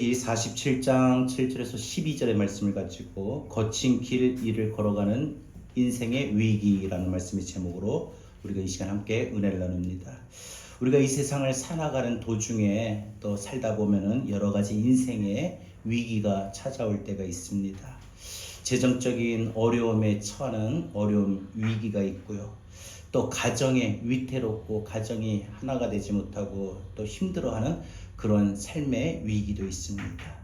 이 47장 7절에서 12절의 말씀을 가지고 거친 길 위를 걸어가는 인생의 위기라는 말씀의 제목으로 우리가 이 시간 함께 은혜를 나눕니다. 우리가 이 세상을 살아가는 도중에 또 살다 보면은 여러 가지 인생의 위기가 찾아올 때가 있습니다. 재정적인 어려움에 처하는 어려움, 위기가 있고요. 또 가정에 위태롭고 가정이 하나가 되지 못하고 또 힘들어하는 그런 삶의 위기도 있습니다.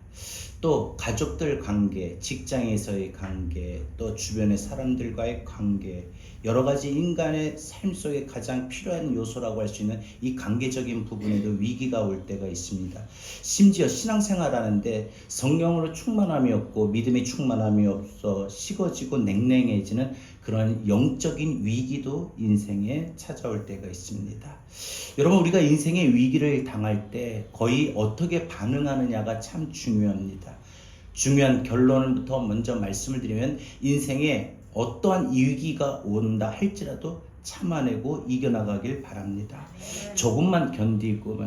또 가족들 관계, 직장에서의 관계, 또 주변의 사람들과의 관계, 여러 가지 인간의 삶 속에 가장 필요한 요소라고 할 수 있는 이 관계적인 부분에도 위기가 올 때가 있습니다. 심지어 신앙생활하는데 성령으로 충만함이 없고 믿음의 충만함이 없어 식어지고 냉랭해지는 그런 영적인 위기도 인생에 찾아올 때가 있습니다. 여러분, 우리가 인생의 위기를 당할 때 거의 어떻게 반응하느냐가 참 중요합니다. 중요한 결론부터 먼저 말씀을 드리면, 인생에 어떠한 위기가 온다 할지라도 참아내고 이겨나가길 바랍니다. 조금만 견디고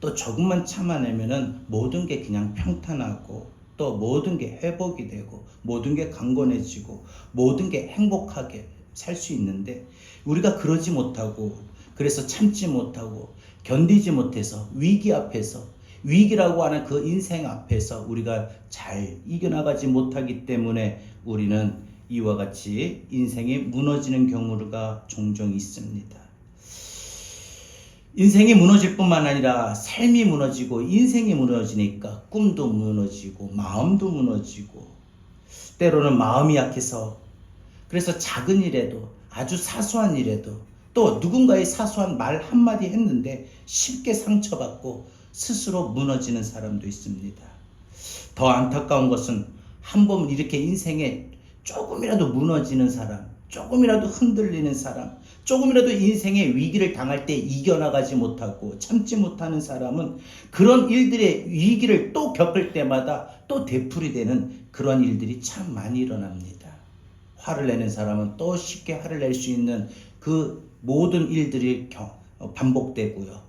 또 조금만 참아내면은 모든 게 그냥 평탄하고 또 모든 게 회복이 되고 모든 게 강건해지고 모든 게 행복하게 살 수 있는데, 우리가 그러지 못하고, 그래서 참지 못하고 견디지 못해서 위기 앞에서, 위기라고 하는 그 인생 앞에서 우리가 잘 이겨나가지 못하기 때문에 우리는 이와 같이 인생이 무너지는 경우가 종종 있습니다. 인생이 무너질 뿐만 아니라 삶이 무너지고 인생이 무너지니까 꿈도 무너지고 마음도 무너지고, 때로는 마음이 약해서 그래서 작은 일에도, 아주 사소한 일에도, 또 누군가의 사소한 말 한마디 했는데 쉽게 상처받고 스스로 무너지는 사람도 있습니다. 더 안타까운 것은 한번 이렇게 인생에 조금이라도 무너지는 사람, 조금이라도 흔들리는 사람, 조금이라도 인생의 위기를 당할 때 이겨나가지 못하고 참지 못하는 사람은 그런 일들의 위기를 또 겪을 때마다 또 되풀이되는 그런 일들이 참 많이 일어납니다. 화를 내는 사람은 또 쉽게 화를 낼 수 있는 그 모든 일들이 반복되고요.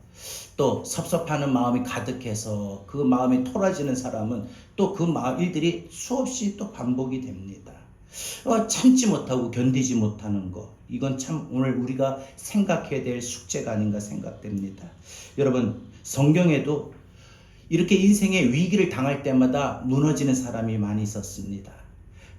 또 섭섭하는 마음이 가득해서 그 마음이 토라지는 사람은 또 그 일들이 수없이 또 반복이 됩니다. 참지 못하고 견디지 못하는 것, 이건 참 오늘 우리가 생각해야 될 숙제가 아닌가 생각됩니다. 여러분, 성경에도 이렇게 인생의 위기를 당할 때마다 무너지는 사람이 많이 있었습니다.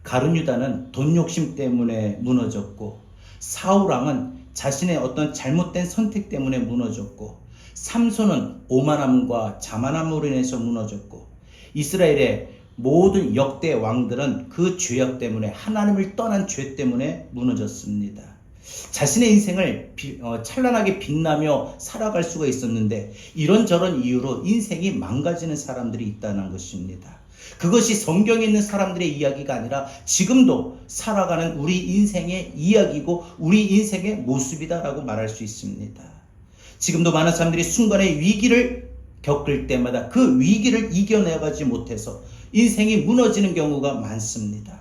가룟 유다는 돈 욕심 때문에 무너졌고, 사울왕은 자신의 어떤 잘못된 선택 때문에 무너졌고, 삼손은 오만함과 자만함으로 인해서 무너졌고, 이스라엘의 모든 역대 왕들은 그 죄악 때문에, 하나님을 떠난 죄 때문에 무너졌습니다. 자신의 인생을 찬란하게 빛나며 살아갈 수가 있었는데 이런저런 이유로 인생이 망가지는 사람들이 있다는 것입니다. 그것이 성경에 있는 사람들의 이야기가 아니라 지금도 살아가는 우리 인생의 이야기고 우리 인생의 모습이다라고 말할 수 있습니다. 지금도 많은 사람들이 순간의 위기를 겪을 때마다 그 위기를 이겨내가지 못해서 인생이 무너지는 경우가 많습니다.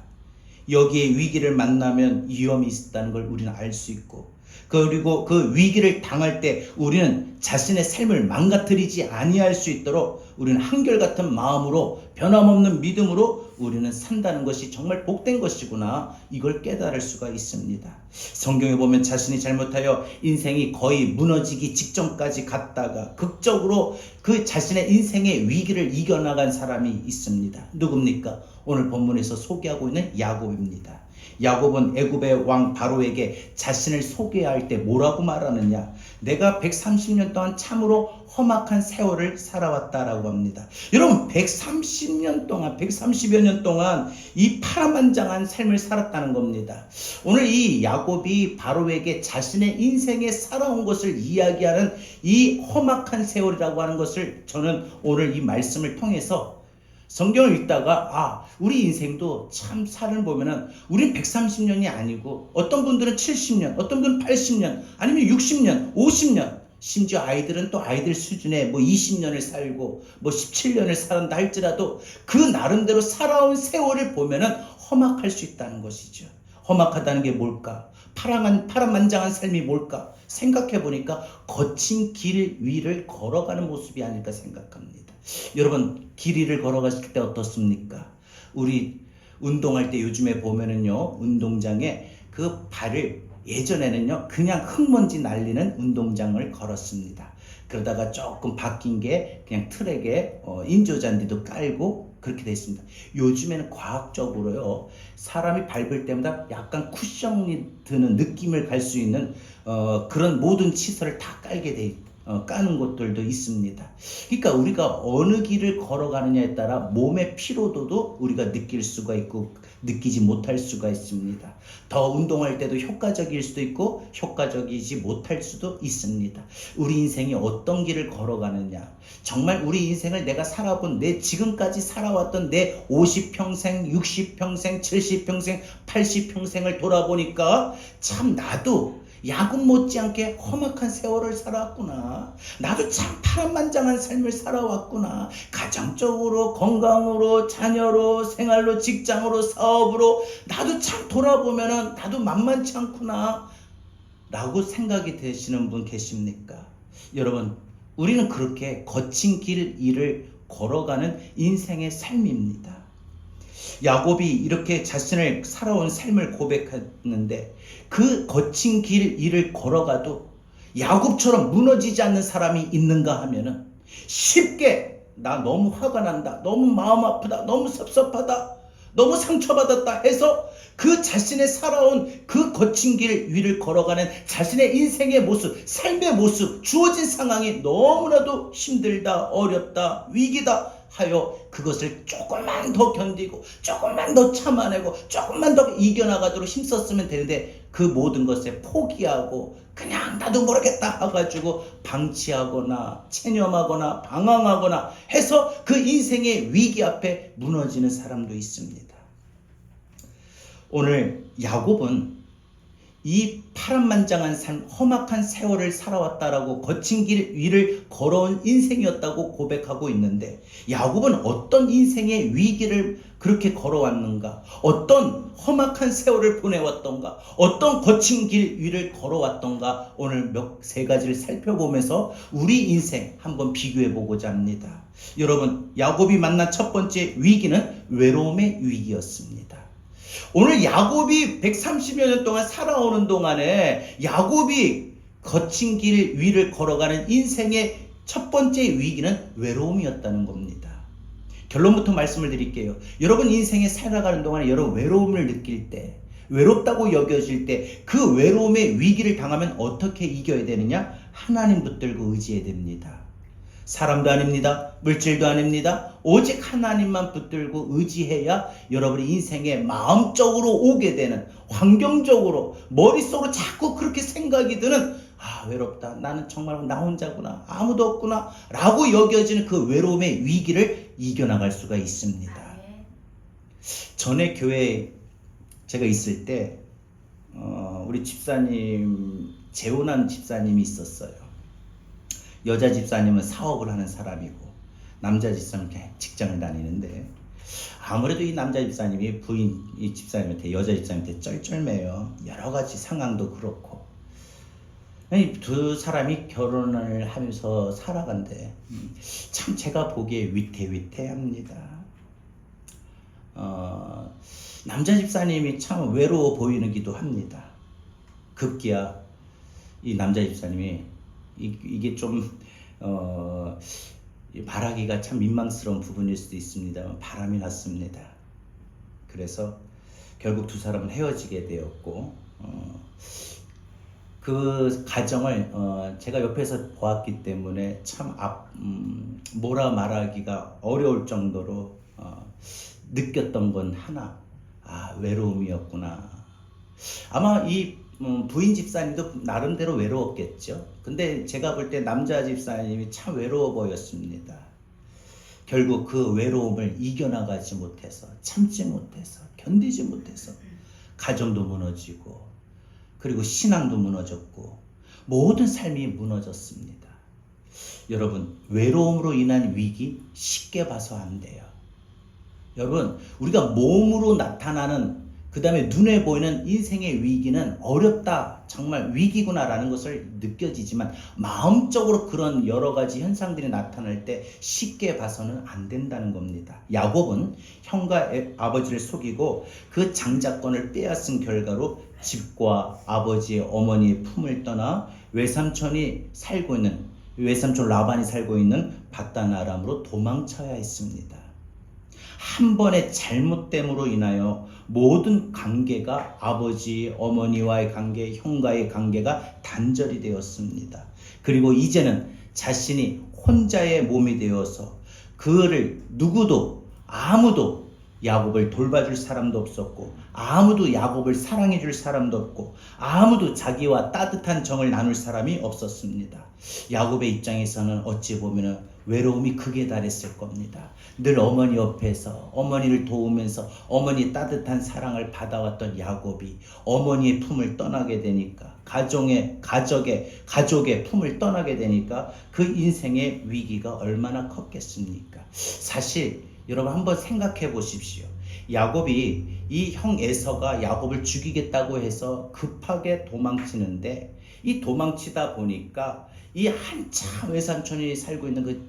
여기에 위기를 만나면 위험이 있다는 걸 우리는 알 수 있고, 그리고 그 위기를 당할 때 우리는 자신의 삶을 망가뜨리지 아니할 수 있도록 우리는 한결같은 마음으로, 변함없는 믿음으로 우리는 산다는 것이 정말 복된 것이구나, 이걸 깨달을 수가 있습니다. 성경에 보면 자신이 잘못하여 인생이 거의 무너지기 직전까지 갔다가 극적으로 그 자신의 인생의 위기를 이겨나간 사람이 있습니다. 누굽니까? 오늘 본문에서 소개하고 있는 야곱입니다. 야곱은 애굽의 왕 바로에게 자신을 소개할 때 뭐라고 말하느냐? 내가 130년 동안 참으로 험악한 세월을 살아왔다라고 합니다. 여러분, 130년 동안, 130여 년 동안 이 파란만장한 삶을 살았다는 겁니다. 오늘 이 야곱이 바로에게 자신의 인생에 살아온 것을 이야기하는 이 험악한 세월이라고 하는 것을 저는 오늘 이 말씀을 통해서 성경을 읽다가 우리 인생도 참 살을 보면은 우린 130년이 아니고 어떤 분들은 70년, 어떤 분들은 80년, 아니면 60년, 50년, 심지어 아이들은 또 아이들 수준의 20년을 살고 17년을 살았다 할지라도 그 나름대로 살아온 세월을 보면은 험악할 수 있다는 것이죠. 험악하다는 게 뭘까? 파란만장한 삶이 뭘까? 생각해 보니까 거친 길 위를 걸어가는 모습이 아닐까 생각합니다. 여러분 길 위를 걸어갔을 때 어떻습니까? 우리 운동할 때 요즘에 보면은요, 운동장에 그 발을, 예전에는요 그냥 흙먼지 날리는 운동장을 걸었습니다. 그러다가 조금 바뀐 게 그냥 트랙에 인조잔디도 깔고 그렇게 돼 있습니다. 요즘에는 과학적으로요, 사람이 밟을 때마다 약간 쿠션이 드는 느낌을 갈 수 있는 그런 모든 시설을 다 깔게 돼 까는 곳들도 있습니다. 그러니까 우리가 어느 길을 걸어가느냐에 따라 몸의 피로도도 우리가 느낄 수가 있고 느끼지 못할 수가 있습니다. 더 운동할 때도 효과적일 수도 있고 효과적이지 못할 수도 있습니다. 우리 인생이 어떤 길을 걸어가느냐, 정말 우리 인생을 내가 살아본, 내 지금까지 살아왔던 내 50평생, 60평생, 70평생, 80평생을 돌아보니까 참 나도 야곱 못지않게 험악한 세월을 살아왔구나. 나도 참 파란만장한 삶을 살아왔구나. 가정적으로, 건강으로, 자녀로, 생활로, 직장으로, 사업으로 나도 참 돌아보면은 나도 만만치 않구나 라고 생각이 되시는 분 계십니까? 여러분, 우리는 그렇게 거친 일을 걸어가는 인생의 삶입니다. 야곱이 이렇게 자신을 살아온 삶을 고백했는데, 그 거친 일을 걸어가도 야곱처럼 무너지지 않는 사람이 있는가 하면은, 쉽게 나 너무 화가 난다, 너무 마음 아프다, 너무 섭섭하다, 너무 상처받았다 해서 그 자신의 살아온 그 거친 길 위를 걸어가는 자신의 인생의 모습, 삶의 모습, 주어진 상황이 너무나도 힘들다, 어렵다, 위기다 하여 그것을 조금만 더 견디고 조금만 더 참아내고 조금만 더 이겨나가도록 힘썼으면 되는데, 그 모든 것에 포기하고 그냥 나도 모르겠다 해가지고 방치하거나 체념하거나 방황하거나 해서 그 인생의 위기 앞에 무너지는 사람도 있습니다. 오늘 야곱은 이 파란만장한 삶, 험악한 세월을 살아왔다라고 거친 길 위를 걸어온 인생이었다고 고백하고 있는데, 야곱은 어떤 인생의 위기를 그렇게 걸어왔는가, 어떤 험악한 세월을 보내왔던가, 어떤 거친 길 위를 걸어왔던가, 오늘 세 가지를 살펴보면서 우리 인생 한번 비교해 보고자 합니다. 여러분, 야곱이 만난 첫 번째 위기는 외로움의 위기였습니다. 오늘 야곱이 130여 년 동안 살아오는 동안에 야곱이 거친 길 위를 걸어가는 인생의 첫 번째 위기는 외로움이었다는 겁니다. 결론부터 말씀을 드릴게요. 여러분 인생에 살아가는 동안에 여러분 외로움을 느낄 때, 외롭다고 여겨질 때, 그 외로움의 위기를 당하면 어떻게 이겨야 되느냐? 하나님 붙들고 의지해야 됩니다. 사람도 아닙니다. 물질도 아닙니다. 오직 하나님만 붙들고 의지해야 여러분의 인생에 마음적으로 오게 되는, 환경적으로 머릿속으로 자꾸 그렇게 생각이 드는, 외롭다, 나는 정말 나 혼자구나, 아무도 없구나 라고 여겨지는 그 외로움의 위기를 이겨나갈 수가 있습니다. 전에 교회에 제가 있을 때 우리 집사님, 재혼한 집사님이 있었어요. 여자 집사님은 사업을 하는 사람이고 남자 집사님은 직장을 다니는데, 아무래도 이 남자 집사님이 부인 이 집사님한테, 여자 집사님한테 쩔쩔매요. 여러 가지 상황도 그렇고. 두 사람이 결혼을 하면서 살아간대. 참 제가 보기에 위태위태합니다. 남자 집사님이 참 외로워 보이기도 합니다. 급기야 이 남자 집사님이 이게 좀 말하기가 참 민망스러운 부분일 수도 있습니다만 바람이 났습니다. 그래서 결국 두 사람은 헤어지게 되었고, 그 가정을 제가 옆에서 보았기 때문에 참 뭐라 말하기가 어려울 정도로 느꼈던 건 하나, 외로움이었구나. 아마 이 부인 집사님도 나름대로 외로웠겠죠. 근데 제가 볼 때 남자 집사님이 참 외로워 보였습니다. 결국 그 외로움을 이겨나가지 못해서, 참지 못해서, 견디지 못해서 가정도 무너지고, 그리고 신앙도 무너졌고, 모든 삶이 무너졌습니다. 여러분, 외로움으로 인한 위기 쉽게 봐서 안 돼요. 여러분, 우리가 몸으로 나타나는 그 다음에 눈에 보이는 인생의 위기는 어렵다, 정말 위기구나라는 것을 느껴지지만 마음적으로 그런 여러 가지 현상들이 나타날 때 쉽게 봐서는 안 된다는 겁니다. 야곱은 형과 아버지를 속이고 그 장자권을 빼앗은 결과로 집과 아버지의 어머니의 품을 떠나 외삼촌 라반이 살고 있는 밧단 아람으로 도망쳐야 했습니다. 한 번의 잘못됨으로 인하여 모든 관계가 아버지, 어머니와의 관계, 형과의 관계가 단절이 되었습니다. 그리고 이제는 자신이 혼자의 몸이 되어서 그를 아무도 야곱을 돌봐줄 사람도 없었고, 아무도 야곱을 사랑해줄 사람도 없고, 아무도 자기와 따뜻한 정을 나눌 사람이 없었습니다. 야곱의 입장에서는 어찌 보면 외로움이 극에 달했을 겁니다. 늘 어머니 옆에서 어머니를 도우면서 어머니 따뜻한 사랑을 받아왔던 야곱이 어머니의 품을 떠나게 되니까, 가족의 품을 떠나게 되니까 그 인생의 위기가 얼마나 컸겠습니까? 사실 여러분 한번 생각해 보십시오. 야곱이 이 형 에서가 야곱을 죽이겠다고 해서 급하게 도망치는데, 이 도망치다 보니까 이 한참 외삼촌이 살고 있는 그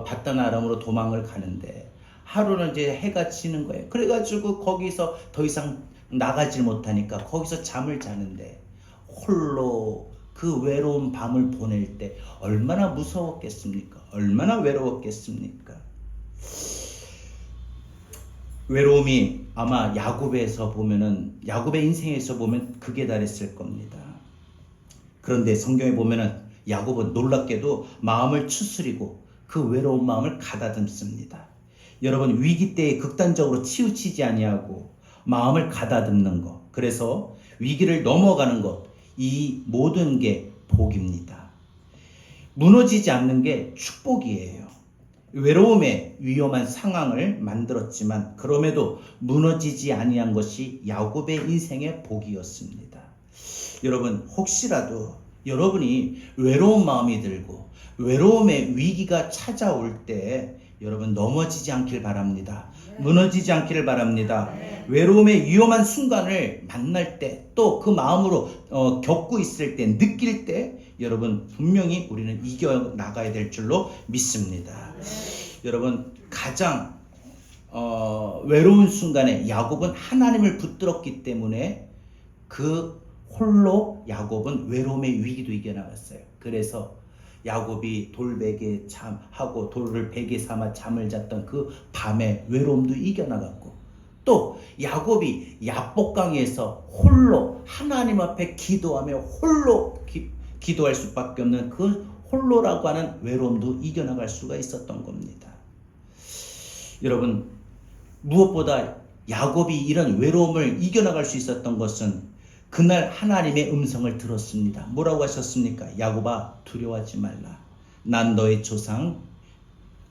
밧단 아람으로 도망을 가는데, 하루는 이제 해가 지는 거예요. 그래가지고 거기서 더 이상 나가질 못하니까 거기서 잠을 자는데, 홀로 그 외로운 밤을 보낼 때 얼마나 무서웠겠습니까? 얼마나 외로웠겠습니까? 외로움이 아마 야곱의 인생에서 보면 극에 달했을 겁니다. 그런데 성경에 보면은 야곱은 놀랍게도 마음을 추스리고 그 외로운 마음을 가다듬습니다. 여러분, 위기 때에 극단적으로 치우치지 아니하고 마음을 가다듬는 것, 그래서 위기를 넘어가는 것, 이 모든 게 복입니다. 무너지지 않는 게 축복이에요. 외로움의 위험한 상황을 만들었지만 그럼에도 무너지지 아니한 것이 야곱의 인생의 복이었습니다. 여러분, 혹시라도 여러분이 외로운 마음이 들고 외로움의 위기가 찾아올 때 여러분 넘어지지 않길 바랍니다. 무너지지 않기를 바랍니다. 외로움의 위험한 순간을 만날 때, 또 그 마음으로 겪고 있을 때, 느낄 때 여러분 분명히 우리는 이겨나가야 될 줄로 믿습니다. 여러분, 가장 외로운 순간에 야곱은 하나님을 붙들었기 때문에 그 홀로 야곱은 외로움의 위기도 이겨나갔어요. 그래서 야곱이 돌베개 잠하고 돌을 베개 삼아 잠을 잤던 그 밤의 외로움도 이겨나갔고, 또 야곱이 야복강에서 홀로 하나님 앞에 기도하며 홀로 기도할 수밖에 없는 그 홀로라고 하는 외로움도 이겨나갈 수가 있었던 겁니다. 여러분, 무엇보다 야곱이 이런 외로움을 이겨나갈 수 있었던 것은 그날 하나님의 음성을 들었습니다. 뭐라고 하셨습니까? 야곱아, 두려워하지 말라. 난 너의 조상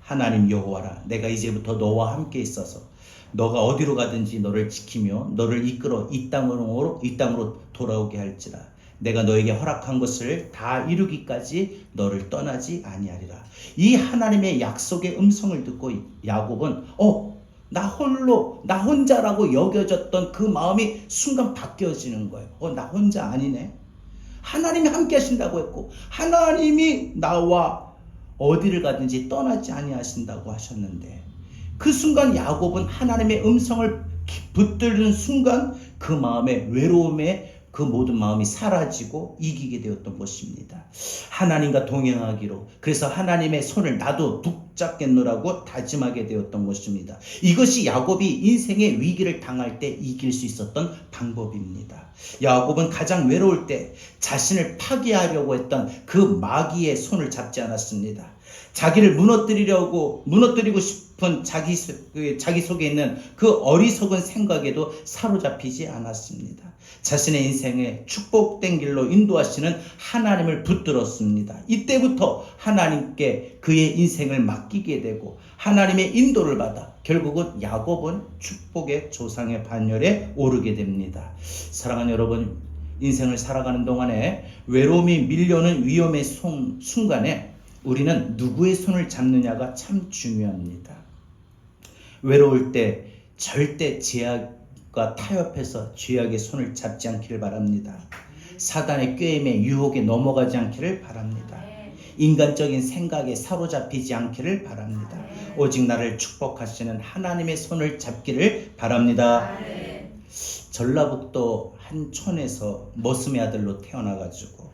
하나님 여호와라. 내가 이제부터 너와 함께 있어서 너가 어디로 가든지 너를 지키며 너를 이끌어 이 땅으로 돌아오게 할지라. 내가 너에게 허락한 것을 다 이루기까지 너를 떠나지 아니하리라. 이 하나님의 약속의 음성을 듣고 야곱은 나 혼자라고 여겨졌던 그 마음이 순간 바뀌어지는 거예요. 나 혼자 아니네. 하나님이 함께 하신다고 했고, 하나님이 나와 어디를 가든지 떠나지 아니하신다고 하셨는데, 그 순간 야곱은 하나님의 음성을 붙들는 순간 그 마음의 외로움에 그 모든 마음이 사라지고 이기게 되었던 것입니다. 하나님과 동행하기로, 그래서 하나님의 손을 나도 붙잡겠노라고 다짐하게 되었던 것입니다. 이것이 야곱이 인생의 위기를 당할 때 이길 수 있었던 방법입니다. 야곱은 가장 외로울 때 자신을 파괴하려고 했던 그 마귀의 손을 잡지 않았습니다. 자기를 무너뜨리고 싶은 자기 속에 있는 그 어리석은 생각에도 사로잡히지 않았습니다. 자신의 인생에 축복된 길로 인도하시는 하나님을 붙들었습니다. 이때부터 하나님께 그의 인생을 맡기게 되고 하나님의 인도를 받아 결국은 야곱은 축복의 조상의 반열에 오르게 됩니다. 사랑하는 여러분, 인생을 살아가는 동안에 외로움이 밀려오는 위험의 순간에 우리는 누구의 손을 잡느냐가 참 중요합니다. 외로울 때 절대 과 타협해서 죄악의 손을 잡지 않기를 바랍니다. 사단의 꾀임에 유혹에 넘어가지 않기를 바랍니다. 인간적인 생각에 사로잡히지 않기를 바랍니다. 오직 나를 축복하시는 하나님의 손을 잡기를 바랍니다. 전라북도 한 촌에서 머슴의 아들로 태어나가지고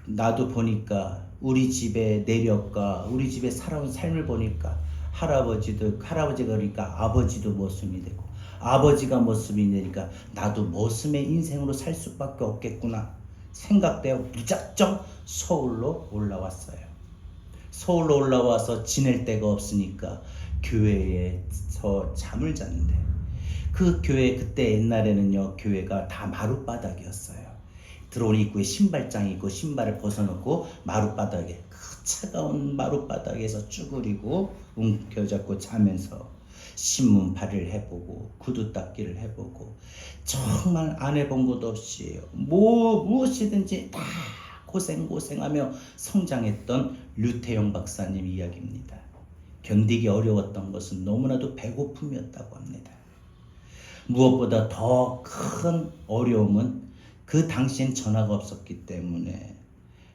나도 보니까 우리 집의 내력과 우리 집에 살아온 삶을 보니까 할아버지가 그러니까 아버지도 머슴이 되고 아버지가 머슴이 되니까 나도 머슴의 인생으로 살 수밖에 없겠구나 생각되어 무작정 서울로 올라왔어요. 서울로 올라와서 지낼 데가 없으니까 교회에서 잠을 잤는데 그 교회 그때 옛날에는요 교회가 다 마룻바닥이었어요. 들어온 입구에 신발장이 있고 신발을 벗어놓고 마룻바닥에 그 차가운 마룻바닥에서 쭈그리고 움켜잡고 자면서 신문 발을 해보고 구두 닦기를 해보고 정말 안 해본 것도 없이 무엇이든지 다 고생하며 성장했던 류태영 박사님 이야기입니다. 견디기 어려웠던 것은 너무나도 배고픔이었다고 합니다. 무엇보다 더 큰 어려움은 그 당시엔 전화가 없었기 때문에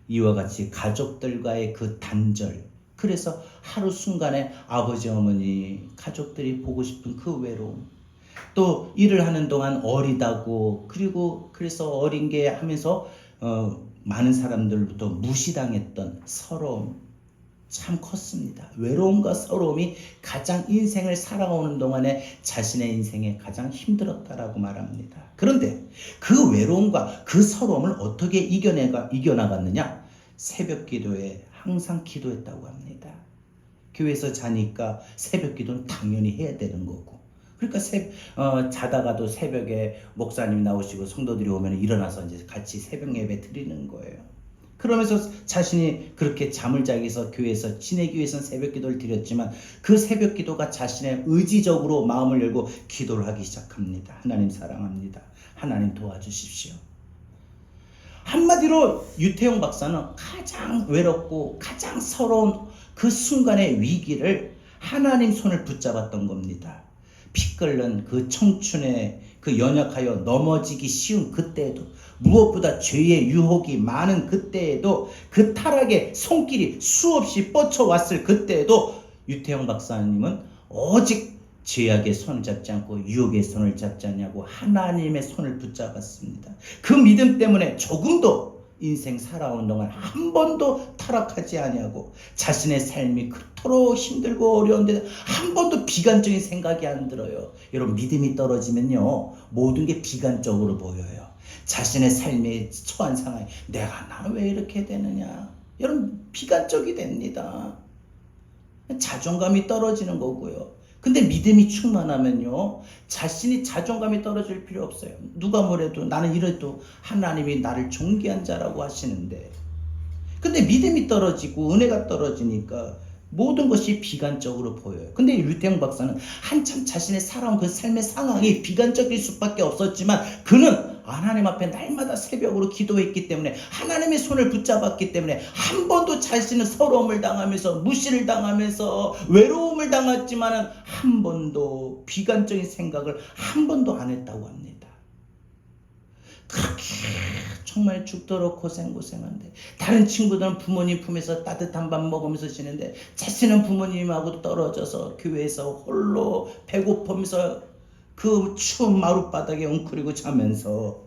이와 같이 가족들과의 그 단절, 그래서 하루 순간에 아버지 어머니 가족들이 보고 싶은 그 외로움, 또 일을 하는 동안 어리다고 그리고 그래서 어린 게 하면서 많은 사람들부터 무시당했던 서러움 참 컸습니다. 외로움과 서러움이 가장 인생을 살아오는 동안에 자신의 인생에 가장 힘들었다라고 말합니다. 그런데 그 외로움과 그 서러움을 어떻게 이겨나갔느냐? 새벽 기도에 항상 기도했다고 합니다. 교회에서 자니까 새벽 기도는 당연히 해야 되는 거고, 그러니까 자다가도 새벽에 목사님 나오시고 성도들이 오면 일어나서 이제 같이 새벽 예배 드리는 거예요. 그러면서 자신이 그렇게 잠을 자기 위해서 교회에서 지내기 위해서는 새벽 기도를 드렸지만 그 새벽 기도가 자신의 의지적으로 마음을 열고 기도를 하기 시작합니다. 하나님 사랑합니다. 하나님 도와주십시오. 한마디로 유태용 박사는 가장 외롭고 가장 서러운 그 순간의 위기를 하나님 손을 붙잡았던 겁니다. 피 끓는 그 청춘에 그 연약하여 넘어지기 쉬운 그때에도, 무엇보다 죄의 유혹이 많은 그때에도, 그 타락의 손길이 수없이 뻗쳐왔을 그때에도 유태영 박사님은 오직 죄악의 손을 잡지 않고 유혹의 손을 잡지 않냐고 하나님의 손을 붙잡았습니다. 그 믿음 때문에 조금도 인생 살아오는 동안 한 번도 타락하지 아니하고 자신의 삶이 그토록 힘들고 어려운데 한 번도 비관적인 생각이 안 들어요. 여러분, 믿음이 떨어지면요 모든 게 비관적으로 보여요. 자신의 삶에 처한 상황이 나는 왜 이렇게 되느냐, 여러분 비관적이 됩니다. 자존감이 떨어지는 거고요. 근데 믿음이 충만하면요 자신이 자존감이 떨어질 필요 없어요. 누가 뭐래도 나는 이래도 하나님이 나를 존귀한 자라고 하시는데, 근데 믿음이 떨어지고 은혜가 떨어지니까 모든 것이 비관적으로 보여요. 근데 류태영 박사는 한참 자신의 살아온 그 삶의 상황이 비관적일 수밖에 없었지만 그는 하나님 앞에 날마다 새벽으로 기도했기 때문에, 하나님의 손을 붙잡았기 때문에 한 번도 자신은 서러움을 당하면서 무시를 당하면서 외로움을 당했지만 한 번도 비관적인 생각을 한 번도 안 했다고 합니다. 그렇게 정말 죽도록 고생한데 다른 친구들은 부모님 품에서 따뜻한 밥 먹으면서 지내는데 자신은 부모님하고 떨어져서 교회에서 홀로 배고프면서 그 추운 마룻바닥에 웅크리고 자면서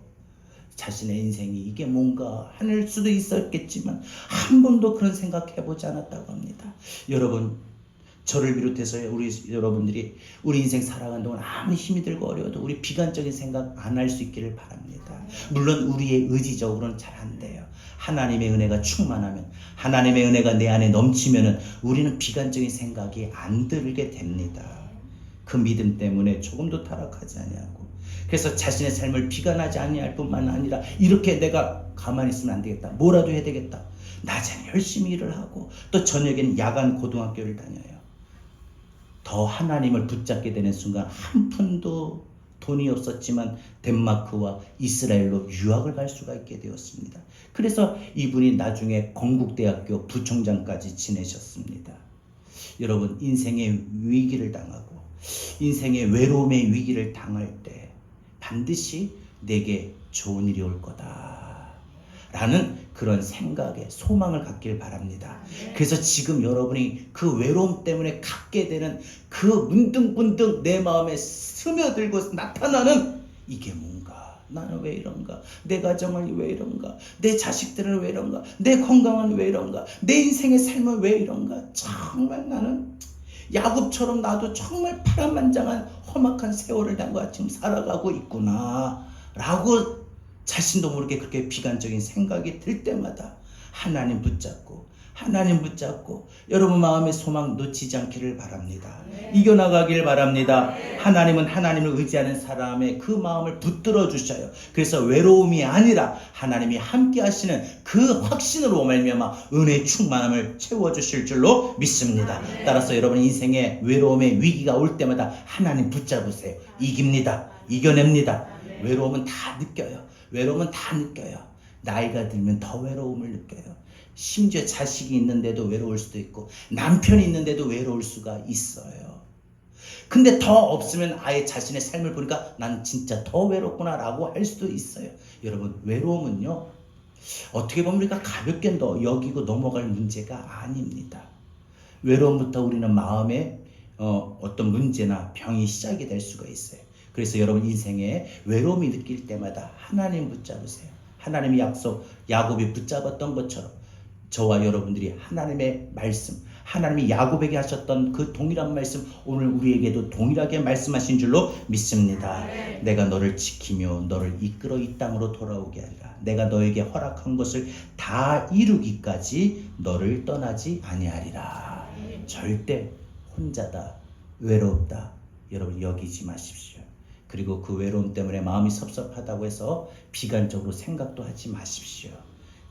자신의 인생이 이게 뭔가 할 수도 있었겠지만 한 번도 그런 생각해보지 않았다고 합니다. 여러분, 저를 비롯해서 여러분들이 우리 인생 살아가는 동안 아무리 힘이 들고 어려워도 우리 비관적인 생각 안 할 수 있기를 바랍니다. 물론 우리의 의지적으로는 잘 안 돼요. 하나님의 은혜가 충만하면, 하나님의 은혜가 내 안에 넘치면은 우리는 비관적인 생각이 안 들게 됩니다. 그 믿음 때문에 조금도 타락하지 아니하고, 그래서 자신의 삶을 비관하지 아니할 뿐만 아니라 이렇게 내가 가만히 있으면 안 되겠다, 뭐라도 해야 되겠다, 낮에는 열심히 일을 하고 또 저녁에는 야간 고등학교를 다녀요. 더 하나님을 붙잡게 되는 순간 한 푼도 돈이 없었지만 덴마크와 이스라엘로 유학을 갈 수가 있게 되었습니다. 그래서 이분이 나중에 건국대학교 부총장까지 지내셨습니다. 여러분, 인생의 위기를 당하고 인생의 외로움의 위기를 당할 때 반드시 내게 좋은 일이 올 거다 라는 그런 생각에 소망을 갖길 바랍니다. 그래서 지금 여러분이 그 외로움 때문에 갖게 되는 그 문득문득 내 마음에 스며들고 나타나는 이게 뭔가, 나는 왜 이런가, 내 가정은 왜 이런가, 내 자식들은 왜 이런가, 내 건강은 왜 이런가, 내 인생의 삶은 왜 이런가, 정말 나는 야곱처럼 나도 정말 파란만장한 험악한 세월을 당과 지금 살아가고 있구나 라고 자신도 모르게 그렇게 비관적인 생각이 들 때마다 하나님 붙잡고 여러분 마음의 소망 놓치지 않기를 바랍니다. 이겨나가길 바랍니다. 하나님은 하나님을 의지하는 사람의 그 마음을 붙들어 주셔요. 그래서 외로움이 아니라 하나님이 함께 하시는 그 확신으로 말미암아 은혜의 충만함을 채워주실 줄로 믿습니다. 따라서 여러분 인생의 외로움의 위기가 올 때마다 하나님 붙잡으세요. 이깁니다. 이겨냅니다. 외로움은 다 느껴요. 나이가 들면 더 외로움을 느껴요. 심지어 자식이 있는데도 외로울 수도 있고 남편이 있는데도 외로울 수가 있어요. 근데 더 없으면 아예 자신의 삶을 보니까 난 진짜 더 외롭구나 라고 할 수도 있어요. 여러분 외로움은요 어떻게 보면 우리가 가볍게 여기고 넘어갈 문제가 아닙니다. 외로움부터 우리는 마음에 어떤 문제나 병이 시작이 될 수가 있어요. 그래서 여러분 인생에 외로움이 느낄 때마다 하나님 붙잡으세요. 하나님의 약속 야곱이 붙잡았던 것처럼 저와 여러분들이 하나님의 말씀, 하나님이 야곱에게 하셨던 그 동일한 말씀 오늘 우리에게도 동일하게 말씀하신 줄로 믿습니다. 내가 너를 지키며 너를 이끌어 이 땅으로 돌아오게 하리라. 내가 너에게 허락한 것을 다 이루기까지 너를 떠나지 아니하리라. 절대 혼자다, 외롭다 여러분 여기지 마십시오. 그리고 그 외로움 때문에 마음이 섭섭하다고 해서 비관적으로 생각도 하지 마십시오.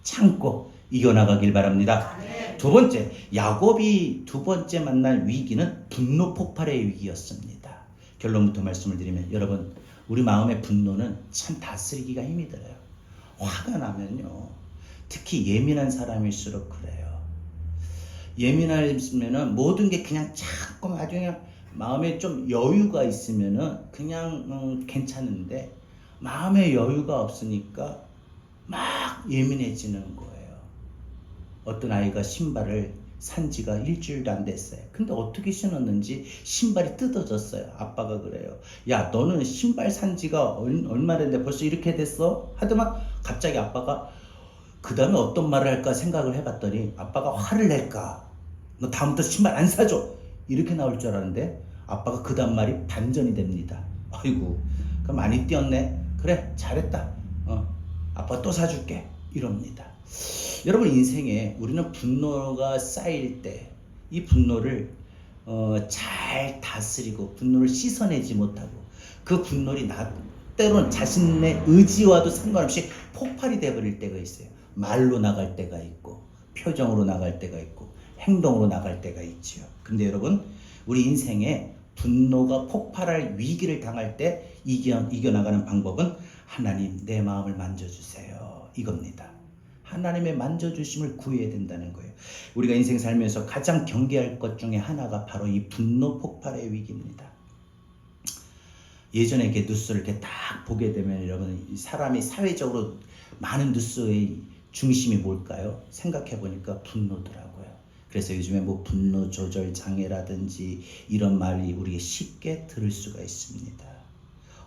참고 이겨나가길 바랍니다. 두 번째, 야곱이 두 번째 만날 위기는 분노 폭발의 위기였습니다. 결론부터 말씀을 드리면 여러분 우리 마음의 분노는 참 다스리기가 힘이 들어요. 화가 나면요 특히 예민한 사람일수록 그래요. 예민하면은 모든 게 그냥 자꾸 아주 그냥 마음에 좀 여유가 있으면은 그냥 괜찮은데 마음에 여유가 없으니까 막 예민해지는 거예요. 어떤 아이가 신발을 산 지가 일주일도 안 됐어요. 근데 어떻게 신었는지 신발이 뜯어졌어요. 아빠가 그래요. 야 너는 신발 산 지가 얼마 됐는데 벌써 이렇게 됐어? 하더만 갑자기 아빠가 그 다음에 어떤 말을 할까 생각을 해봤더니 아빠가 화를 낼까? 너 다음부터 신발 안 사줘. 이렇게 나올 줄 알았는데 아빠가 그 다음 말이 반전이 됩니다. 아이고 그럼 많이 뛰었네. 그래 잘했다. 아빠가 또 사줄게. 이럽니다. 여러분 인생에 우리는 분노가 쌓일 때 이 분노를 잘 다스리고 분노를 씻어내지 못하고 그 분노를 때로는 자신의 의지와도 상관없이 폭발이 되어버릴 때가 있어요. 말로 나갈 때가 있고 표정으로 나갈 때가 있고 행동으로 나갈 때가 있죠. 근데 여러분 우리 인생에 분노가 폭발할 위기를 당할 때 이겨나가는 방법은 하나님 내 마음을 만져주세요 이겁니다. 하나님의 만져주심을 구해야 된다는 거예요. 우리가 인생 살면서 가장 경계할 것 중에 하나가 바로 이 분노 폭발의 위기입니다. 예전에 이렇게 뉴스를 이렇게 딱 보게 되면 여러분 사람이 사회적으로 많은 뉴스의 중심이 뭘까요? 생각해 보니까 분노더라고요. 그래서 요즘에 뭐 분노 조절 장애라든지 이런 말이 우리에게 쉽게 들을 수가 있습니다.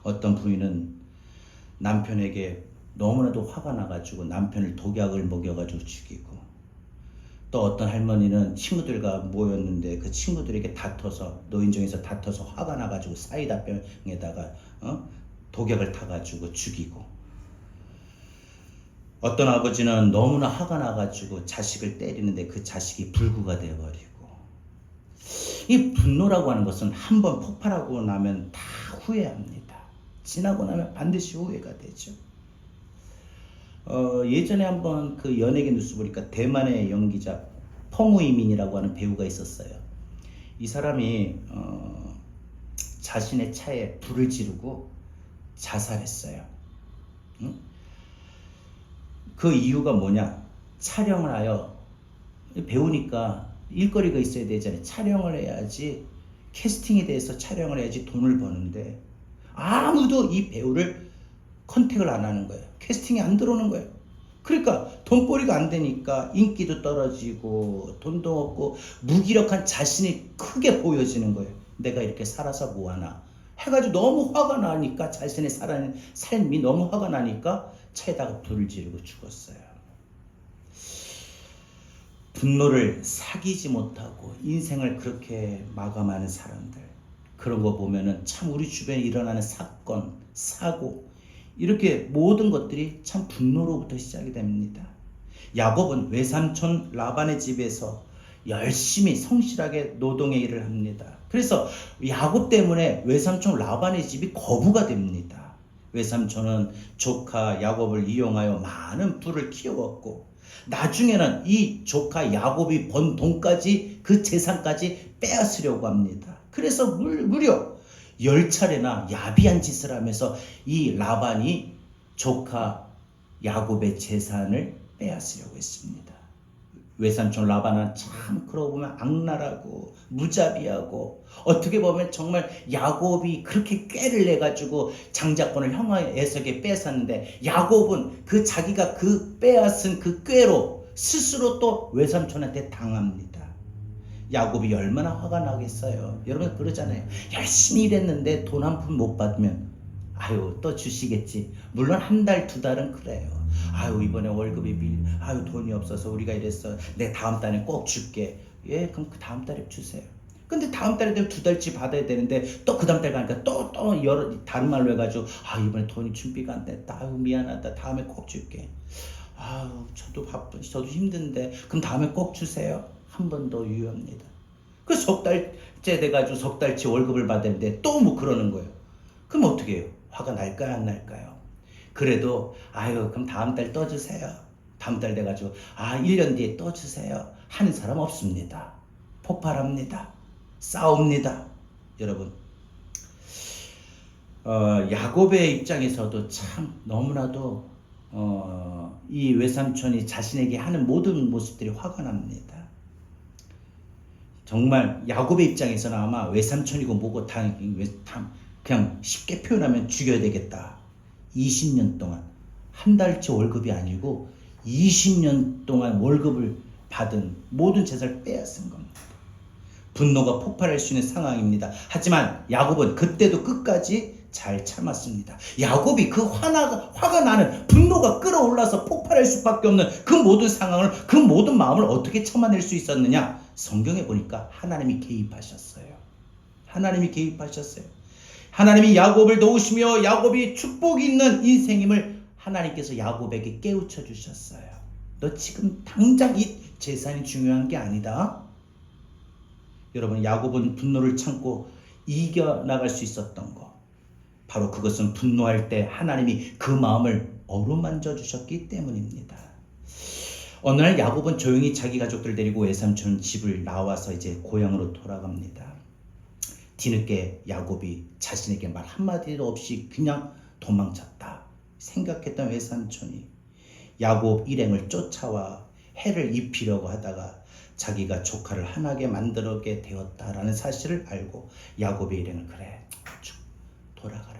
어떤 부인은 남편에게 너무나도 화가 나가지고 남편을 독약을 먹여가지고 죽이고 또 어떤 할머니는 친구들과 모였는데 그 친구들에게 다퉈서 노인정에서 다퉈서 화가 나가지고 사이다 병에다가 독약을 타가지고 죽이고 어떤 아버지는 너무나 화가 나가지고 자식을 때리는데 그 자식이 불구가 되어버리고 이 분노라고 하는 것은 한번 폭발하고 나면 다 후회합니다. 지나고 나면 반드시 후회가 되죠. 예전에 한번 그 연예계 뉴스 보니까 대만의 연기자 펑우이민이라고 하는 배우가 있었어요. 이 사람이 자신의 차에 불을 지르고 자살했어요. 응? 그 이유가 뭐냐? 촬영을 하여 배우니까 일거리가 있어야 되잖아요. 촬영을 해야지 캐스팅에 대해서 촬영을 해야지 돈을 버는데 아무도 이 배우를 컨택을 안 하는 거예요. 캐스팅이 안 들어오는 거예요. 그러니까 돈벌이가 안 되니까 인기도 떨어지고 돈도 없고 무기력한 자신이 크게 보여지는 거예요. 내가 이렇게 살아서 뭐하나 해가지고 너무 화가 나니까, 자신의 살아가는 삶이 너무 화가 나니까 차에다가 불을 지르고 죽었어요. 분노를 사귀지 못하고 인생을 그렇게 마감하는 사람들, 그런 거 보면은 참 우리 주변에 일어나는 사건, 사고, 이렇게 모든 것들이 참 분노로부터 시작이 됩니다. 야곱은 외삼촌 라반의 집에서 열심히 성실하게 노동의 일을 합니다. 그래서 야곱 때문에 외삼촌 라반의 집이 거부가 됩니다. 외삼촌은 조카 야곱을 이용하여 많은 부를 키웠고, 나중에는 이 조카 야곱이 번 돈까지, 그 재산까지 빼앗으려고 합니다. 그래서 무려 10차례나 야비한 짓을 하면서 이 라반이 조카 야곱의 재산을 빼앗으려고 했습니다. 외삼촌 라반은 참 그러고 보면 악랄하고 무자비하고, 어떻게 보면 정말 야곱이 그렇게 꾀를 내가지고 장자권을 형 에서에게 뺏었는데, 야곱은 그 자기가 그 빼앗은 그 꾀로 스스로 또 외삼촌한테 당합니다. 야곱이 얼마나 화가 나겠어요. 여러분 그러잖아요. 열심히 일했는데 돈 한 푼 못 받으면 아유 또 주시겠지. 물론 한 달, 두 달은 그래요. 아유 이번에 월급이 아유 돈이 없어서 우리가 이랬어. 내 다음 달에 꼭 줄게. 예, 그럼 그 다음 달에 주세요. 근데 다음 달에 되면 두 달치 받아야 되는데 또 그 다음 달 가니까 또 다른 말로 해가지고 아 이번에 돈이 준비가 안 됐다. 아유 미안하다. 다음에 꼭 줄게. 아유 저도 바쁜, 저도 힘든데 그럼 다음에 꼭 주세요. 한 번 더 유효합니다. 그 석 달째 돼가지고 석 달치 월급을 받았는데 또 뭐 그러는 거예요. 그럼 어떻게 해요? 화가 날까요, 안 날까요? 그래도 아유 그럼 다음 달 또 주세요. 다음 달 돼가지고 1년 뒤에 또 주세요. 하는 사람 없습니다. 폭발합니다. 싸웁니다. 여러분 야곱의 입장에서도 참 너무나도 이 외삼촌이 자신에게 하는 모든 모습들이 화가 납니다. 정말 야곱의 입장에서는 아마 외삼촌이고 뭐고 다 그냥 쉽게 표현하면 죽여야 되겠다. 20년 동안 한 달치 월급이 아니고 20년 동안 월급을 받은 모든 재산을 빼앗은 겁니다. 분노가 폭발할 수 있는 상황입니다. 하지만 야곱은 그때도 끝까지 잘 참았습니다. 야곱이 그 화가 나는 분노가 끌어올라서 폭발할 수밖에 없는 그 모든 상황을, 그 모든 마음을 어떻게 참아낼 수 있었느냐? 성경에 보니까 하나님이 개입하셨어요. 하나님이 개입하셨어요. 하나님이 야곱을 도우시며 야곱이 축복이 있는 인생임을 하나님께서 야곱에게 깨우쳐 주셨어요. 너 지금 당장 이 재산이 중요한 게 아니다. 여러분 야곱은 분노를 참고 이겨나갈 수 있었던 거, 바로 그것은 분노할 때 하나님이 그 마음을 어루만져 주셨기 때문입니다. 어느 날 야곱은 조용히 자기 가족들 데리고 외삼촌 집을 나와서 이제 고향으로 돌아갑니다. 뒤늦게 야곱이 자신에게 말 한마디도 없이 그냥 도망쳤다 생각했던 외삼촌이 야곱 일행을 쫓아와 해를 입히려고 하다가 자기가 조카를 하나게 만들게 되었다라는 사실을 알고 야곱의 일행을 그래 돌아가라.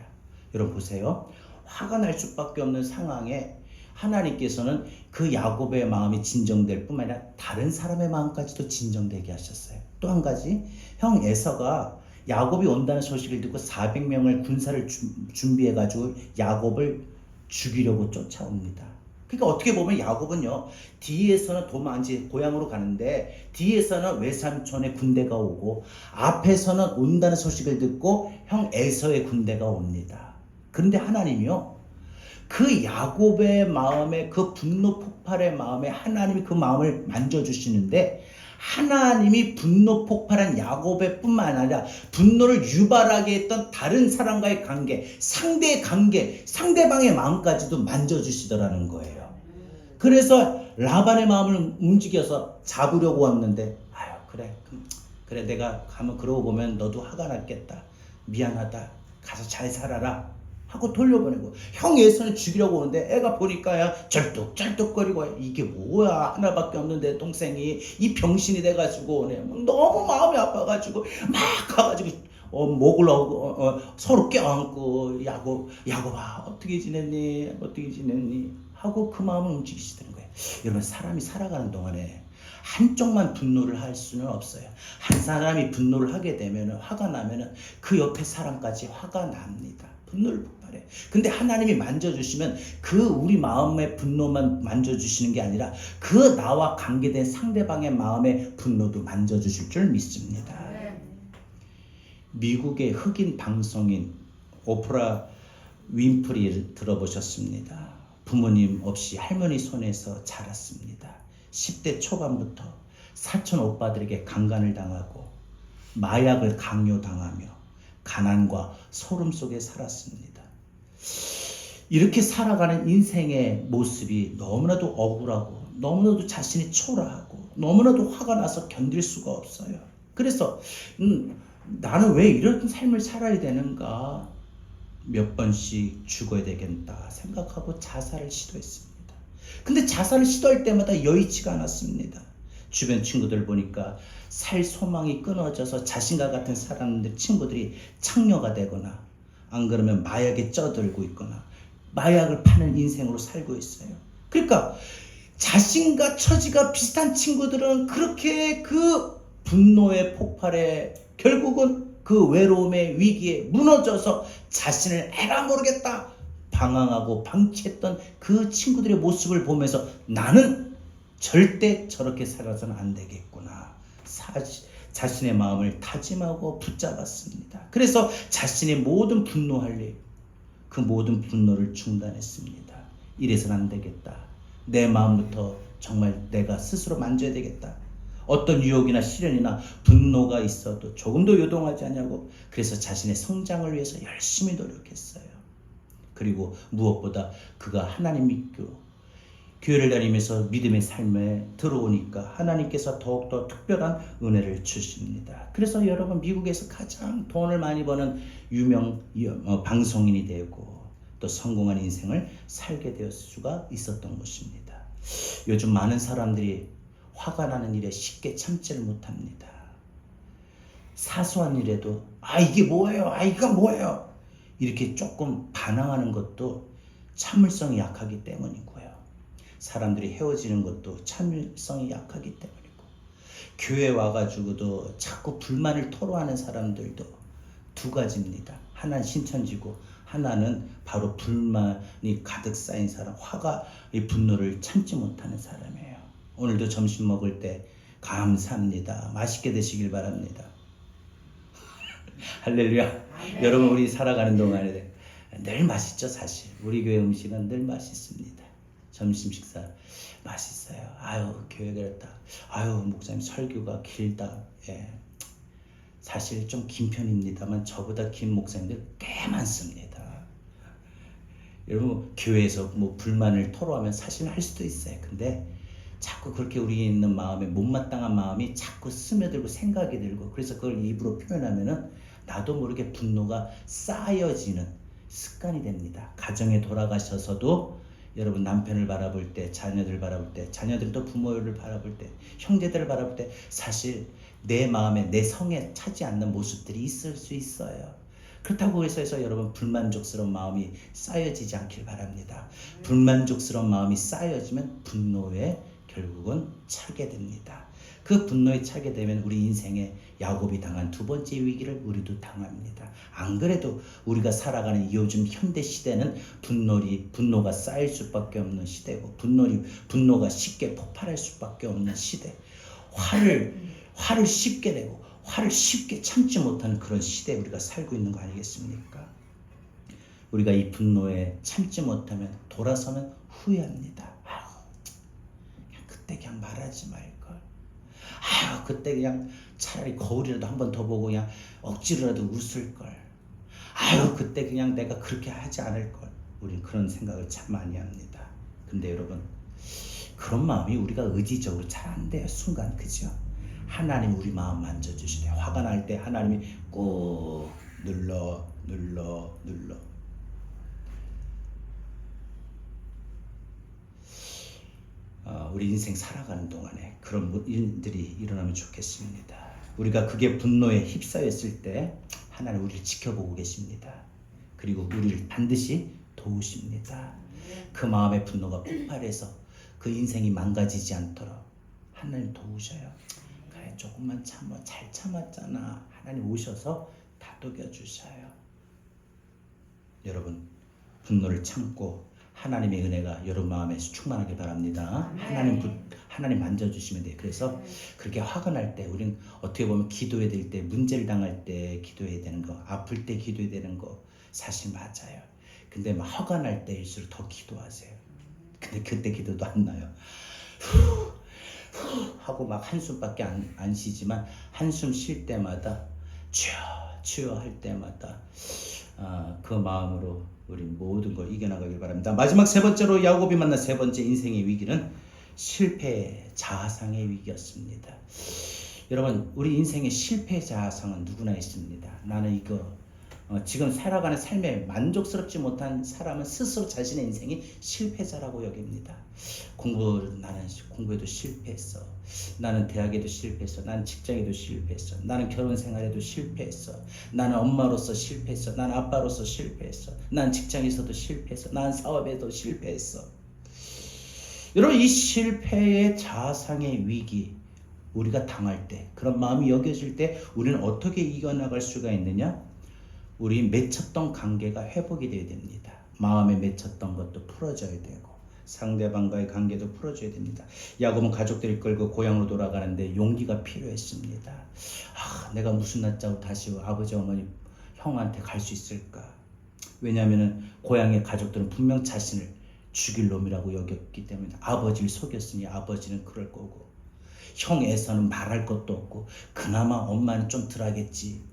여러분 보세요. 화가 날 수밖에 없는 상황에 하나님께서는 그 야곱의 마음이 진정될 뿐만 아니라 다른 사람의 마음까지도 진정되게 하셨어요. 또 한 가지, 형 에서가 야곱이 온다는 소식을 듣고 400명을 군사를 준비해가지고 야곱을 죽이려고 쫓아옵니다. 그러니까 어떻게 보면 야곱은요, 뒤에서는 이제 고향으로 가는데 뒤에서는 외삼촌의 군대가 오고 앞에서는 온다는 소식을 듣고 형 에서의 군대가 옵니다. 그런데 하나님이요, 그 야곱의 마음에, 그 분노 폭발의 마음에 하나님이 그 마음을 만져주시는데, 하나님이 분노 폭발한 야곱의 뿐만 아니라 분노를 유발하게 했던 다른 사람과의 관계, 상대방의 마음까지도 만져주시더라는 거예요. 그래서 라반의 마음을 움직여서 잡으려고 왔는데, 그래 내가 가면 그러고 보면 너도 화가 났겠다. 미안하다. 가서 잘 살아라. 하고 돌려보내고, 형 예선을 죽이려고 오는데 애가 보니까 절뚝절뚝거리고, 이게 뭐야, 하나밖에 없는 내 동생이 이 병신이 돼가지고 오네. 너무 마음이 아파가지고 막 가가지고 목을 서로 껴안고 야곱아 어떻게 지냈니? 어떻게 지냈니? 하고 그 마음을 움직이시는 거예요. 여러분 사람이 살아가는 동안에 한쪽만 분노를 할 수는 없어요. 한 사람이 분노를 하게 되면 화가 나면 그 옆에 사람까지 화가 납니다. 분노를 폭발해. 근데 하나님이 만져주시면 그 우리 마음의 분노만 만져주시는 게 아니라 그 나와 관계된 상대방의 마음의 분노도 만져주실 줄 믿습니다. 미국의 흑인 방송인 오프라 윈프리를 들어보셨습니다. 부모님 없이 할머니 손에서 자랐습니다. 10대 초반부터 사촌 오빠들에게 강간을 당하고 마약을 강요당하며 가난과 소름 속에 살았습니다. 이렇게 살아가는 인생의 모습이 너무나도 억울하고 너무나도 자신이 초라하고 너무나도 화가 나서 견딜 수가 없어요. 그래서 나는 왜 이런 삶을 살아야 되는가? 몇 번씩 죽어야 되겠다 생각하고 자살을 시도했습니다. 근데 자살을 시도할 때마다 여의치가 않았습니다. 주변 친구들 보니까 살 소망이 끊어져서 자신과 같은 사람들 친구들이 창녀가 되거나 안 그러면 마약에 쩌들고 있거나 마약을 파는 인생으로 살고 있어요. 그러니까 자신과 처지가 비슷한 친구들은 그렇게 그 분노의 폭발에 결국은 그 외로움의 위기에 무너져서 자신을 에라 모르겠다 방황하고 방치했던 그 친구들의 모습을 보면서 나는 절대 저렇게 살아서는 안 되겠구나. 자신의 마음을 다짐하고 붙잡았습니다. 그래서 자신의 모든 분노할 일, 그 모든 분노를 중단했습니다. 이래서는 안 되겠다. 내 마음부터 정말 내가 스스로 만져야 되겠다. 어떤 유혹이나 시련이나 분노가 있어도 조금도 요동하지 않냐고 그래서 자신의 성장을 위해서 열심히 노력했어요. 그리고 무엇보다 그가 하나님 믿고 교회를 다니면서 믿음의 삶에 들어오니까 하나님께서 더욱더 특별한 은혜를 주십니다. 그래서 여러분 미국에서 가장 돈을 많이 버는 유명 방송인이 되고 또 성공한 인생을 살게 될 수가 있었던 것입니다. 요즘 많은 사람들이 화가 나는 일에 쉽게 참지를 못합니다. 사소한 일에도 이게 뭐예요? 이거 뭐예요? 이렇게 조금 반항하는 것도 참을성이 약하기 때문이고요. 사람들이 헤어지는 것도 참을성이 약하기 때문이고 교회 와가지고도 자꾸 불만을 토로하는 사람들도 두 가지입니다. 하나는 신천지고 하나는 바로 불만이 가득 쌓인 사람, 화가 이 분노를 참지 못하는 사람이에요. 오늘도 점심 먹을 때 감사합니다. 맛있게 드시길 바랍니다. 할렐루야. 여러분 우리 살아가는 동안에 늘 맛있죠. 사실 우리 교회 음식은 늘 맛있습니다. 점심 식사 맛있어요. 교회 그랬다. 목사님 설교가 길다. 예. 사실 좀 긴 편입니다만 저보다 긴 목사님들 꽤 많습니다. 여러분 교회에서 뭐 불만을 토로하면 사실 할 수도 있어요. 근데 자꾸 그렇게 우리 있는 마음에 못마땅한 마음이 자꾸 스며들고 생각이 들고 그래서 그걸 입으로 표현하면은 나도 모르게 분노가 쌓여지는 습관이 됩니다. 가정에 돌아가셔서도 여러분 남편을 바라볼 때, 자녀들 바라볼 때, 자녀들도 부모를 바라볼 때, 형제들을 바라볼 때 사실 내 마음에 내 성에 차지 않는 모습들이 있을 수 있어요. 그렇다고 해서 여러분 불만족스러운 마음이 쌓여지지 않길 바랍니다. 불만족스러운 마음이 쌓여지면 분노에 결국은 차게 됩니다. 그 분노에 차게 되면 우리 인생에 야곱이 당한 두 번째 위기를 우리도 당합니다. 안 그래도 우리가 살아가는 요즘 현대 시대는 분노가 쌓일 수밖에 없는 시대고 분노가 쉽게 폭발할 수밖에 없는 시대. 화를 쉽게 내고 화를 쉽게 참지 못하는 그런 시대에 우리가 살고 있는 거 아니겠습니까? 우리가 이 분노에 참지 못하면 돌아서면 후회합니다. 그때 그냥 말하지 말걸. 그때 그냥 차라리 거울이라도 한 번 더 보고 그냥 억지로라도 웃을걸. 그때 그냥 내가 그렇게 하지 않을걸. 우린 그런 생각을 참 많이 합니다. 근데 여러분 그런 마음이 우리가 의지적으로 잘 안 돼요. 순간 그죠? 하나님 우리 마음 만져주시네. 화가 날 때 하나님이 꼭 눌러. 우리 인생 살아가는 동안에 그런 일들이 일어나면 좋겠습니다. 우리가 그게 분노에 휩싸였을 때 하나님 우리를 지켜보고 계십니다. 그리고 우리를 반드시 도우십니다. 그 마음의 분노가 폭발해서 그 인생이 망가지지 않도록 하나님 도우셔요. 그래, 조금만 참아, 잘 참았잖아. 하나님 오셔서 다독여 주셔요. 여러분, 분노를 참고 하나님의 은혜가 여러분 마음에 충만하길 바랍니다. 하나님 만져주시면 돼요. 그래서 그렇게 화가 날 때, 우린 어떻게 보면 기도해야 될 때, 문제를 당할 때 기도해야 되는 거, 아플 때 기도해야 되는 거 사실 맞아요. 근데 막 화가 날 때일수록 더 기도하세요. 근데 그때 기도도 안 나요. 하고 막 한숨밖에 안 쉬지만 한숨 쉴 때마다 주여 주여 할 때마다 그 마음으로 우리 모든 걸 이겨나가길 바랍니다. 마지막 세 번째로 야곱이 만난 세 번째 인생의 위기는 실패 자아상의 위기였습니다. 여러분, 우리 인생의 실패 자아상은 누구나 있습니다. 나는 이거 지금 살아가는 삶에 만족스럽지 못한 사람은 스스로 자신의 인생이 실패자라고 여깁니다. 나는 공부에도 실패했어. 나는 대학에도 실패했어. 나는 직장에도 실패했어. 나는 결혼 생활에도 실패했어. 나는 엄마로서 실패했어. 나는 아빠로서 실패했어. 난 직장에서도 실패했어. 난 사업에도 실패했어. 여러분, 이 실패의 자아상의 위기, 우리가 당할 때, 그런 마음이 여겨질 때 우리는 어떻게 이겨나갈 수가 있느냐? 우리 맺혔던 관계가 회복이 되어야 됩니다. 마음에 맺혔던 것도 풀어져야 되고 상대방과의 관계도 풀어줘야 됩니다. 야곱은 가족들을 끌고 고향으로 돌아가는데 용기가 필요했습니다. 내가 무슨 낯자고 다시 아버지 어머니 형한테 갈 수 있을까? 왜냐하면 고향의 가족들은 분명 자신을 죽일 놈이라고 여겼기 때문에 아버지를 속였으니 아버지는 그럴 거고 형 에서는 말할 것도 없고 그나마 엄마는 좀 덜하겠지.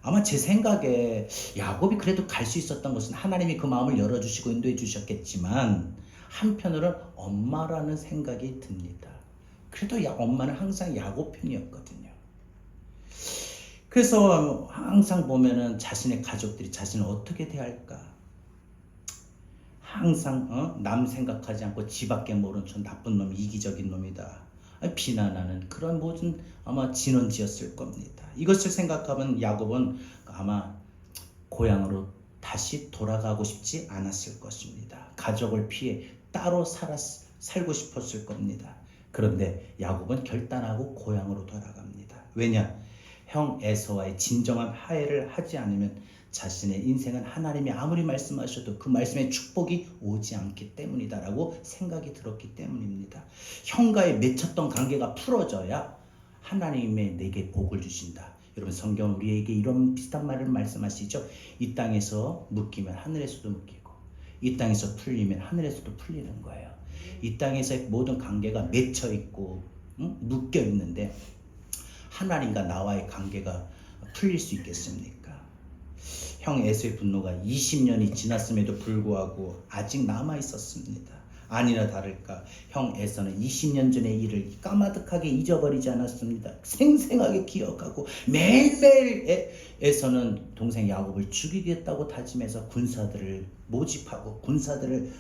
아마 제 생각에 야곱이 그래도 갈 수 있었던 것은 하나님이 그 마음을 열어주시고 인도해 주셨겠지만 한편으로는 엄마라는 생각이 듭니다. 그래도 엄마는 항상 야곱 편이었거든요. 그래서 항상 보면은 자신의 가족들이 자신을 어떻게 대할까? 항상 남 생각하지 않고 지밖에 모르는 저 나쁜 놈, 이기적인 놈이다. 비난하는 그런 모든 아마 진원지였을 겁니다. 이것을 생각하면 야곱은 아마 고향으로 다시 돌아가고 싶지 않았을 것입니다. 가족을 피해 따로 살고 싶었을 겁니다. 그런데 야곱은 결단하고 고향으로 돌아갑니다. 왜냐? 형 에서와의 진정한 화해를 하지 않으면 자신의 인생은 하나님이 아무리 말씀하셔도 그 말씀의 축복이 오지 않기 때문이다라고 생각이 들었기 때문입니다. 형과의 맺혔던 관계가 풀어져야 하나님의 내게 복을 주신다. 여러분, 성경은 우리에게 이런 비슷한 말을 말씀하시죠. 이 땅에서 묶이면 하늘에서도 묶이고 이 땅에서 풀리면 하늘에서도 풀리는 거예요. 이 땅에서의 모든 관계가 맺혀 있고 묶여 있는데 하나님과 나와의 관계가 풀릴 수 있겠습니까? 형 에서의 분노가 20년이 지났음에도 불구하고 아직 남아 있었습니다. 아니나 다를까 형 에서는 20년 전의 일을 까마득하게 잊어버리지 않았습니다. 생생하게 기억하고 매일매일 에서는 동생 야곱을 죽이겠다고 다짐해서 군사들을 모집하고 군사들을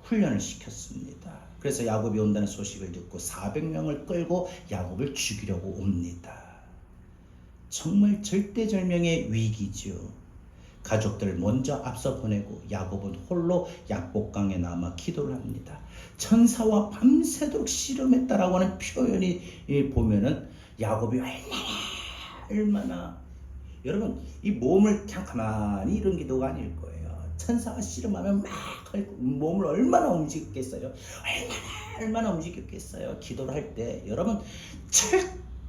훈련을 시켰습니다. 그래서 야곱이 온다는 소식을 듣고 400명을 끌고 야곱을 죽이려고 옵니다. 정말 절대절명의 위기죠. 가족들을 먼저 앞서 보내고 야곱은 홀로 약복강에 남아 기도를 합니다. 천사와 밤새도록 씨름했다라고 하는 표현이 보면은 야곱이 얼마나 여러분 이 몸을 그냥 가만히 이런 기도가 아닐 거예요. 천사와 씨름하면 막 몸을 얼마나 움직였겠어요. 얼마나 움직였겠어요. 기도를 할 때 여러분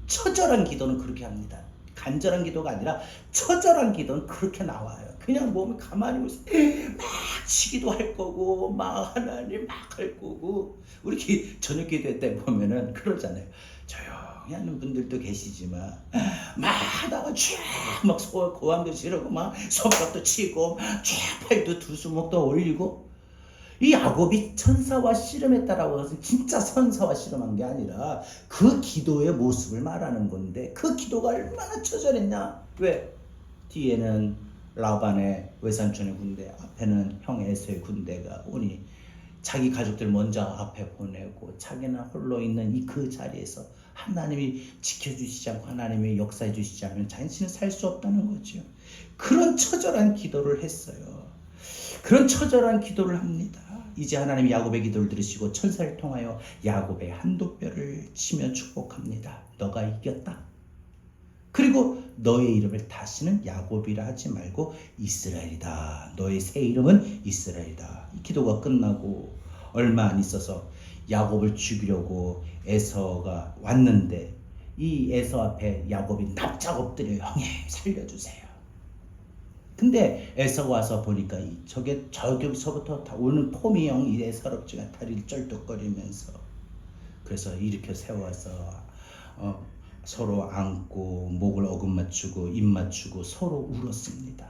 처절한 기도는 그렇게 합니다. 간절한 기도가 아니라 처절한 기도는 그렇게 나와요. 그냥 몸을 가만히 막 치기도 할 거고 막 하나님 막 할 거고 우리 저녁 기도 때 보면은 그러잖아요. 조용히 하는 분들도 계시지만 막 하다가 쫙막 고함도 지르고 막 손뼉도 치고 쫙 팔도 두 수목도 올리고 이 야곱이 천사와 씨름했다라고 해서 진짜 천사와 씨름한 게 아니라 그 기도의 모습을 말하는 건데 그 기도가 얼마나 처절했냐. 왜? 뒤에는 라반의 외삼촌의 군대, 앞에는 형 에서의 군대가 오니 자기 가족들 먼저 앞에 보내고 자기는 홀로 있는 이 그 자리에서 하나님이 지켜주시지 않고 하나님이 역사해 주시지 않으면 자신은 살 수 없다는 거죠. 그런 처절한 기도를 했어요. 그런 처절한 기도를 합니다. 이제 하나님이 야곱의 기도를 들으시고 천사를 통하여 야곱의 한도뼈를 치며 축복합니다. 너가 이겼다. 그리고 너의 이름을 다시는 야곱이라 하지 말고 이스라엘이다. 너의 새 이름은 이스라엘이다. 이 기도가 끝나고 얼마 안 있어서 야곱을 죽이려고 에서가 왔는데 이 에서 앞에 야곱이 납작 엎드려 형님 살려주세요. 근데 에서가 와서 보니까 저기서부터 다 오는 폼이 형 에서롭지가 다리를 쩔뚝거리면서 그래서 일으켜 세워서 서로 안고 목을 어금 맞추고 입 맞추고 서로 울었습니다.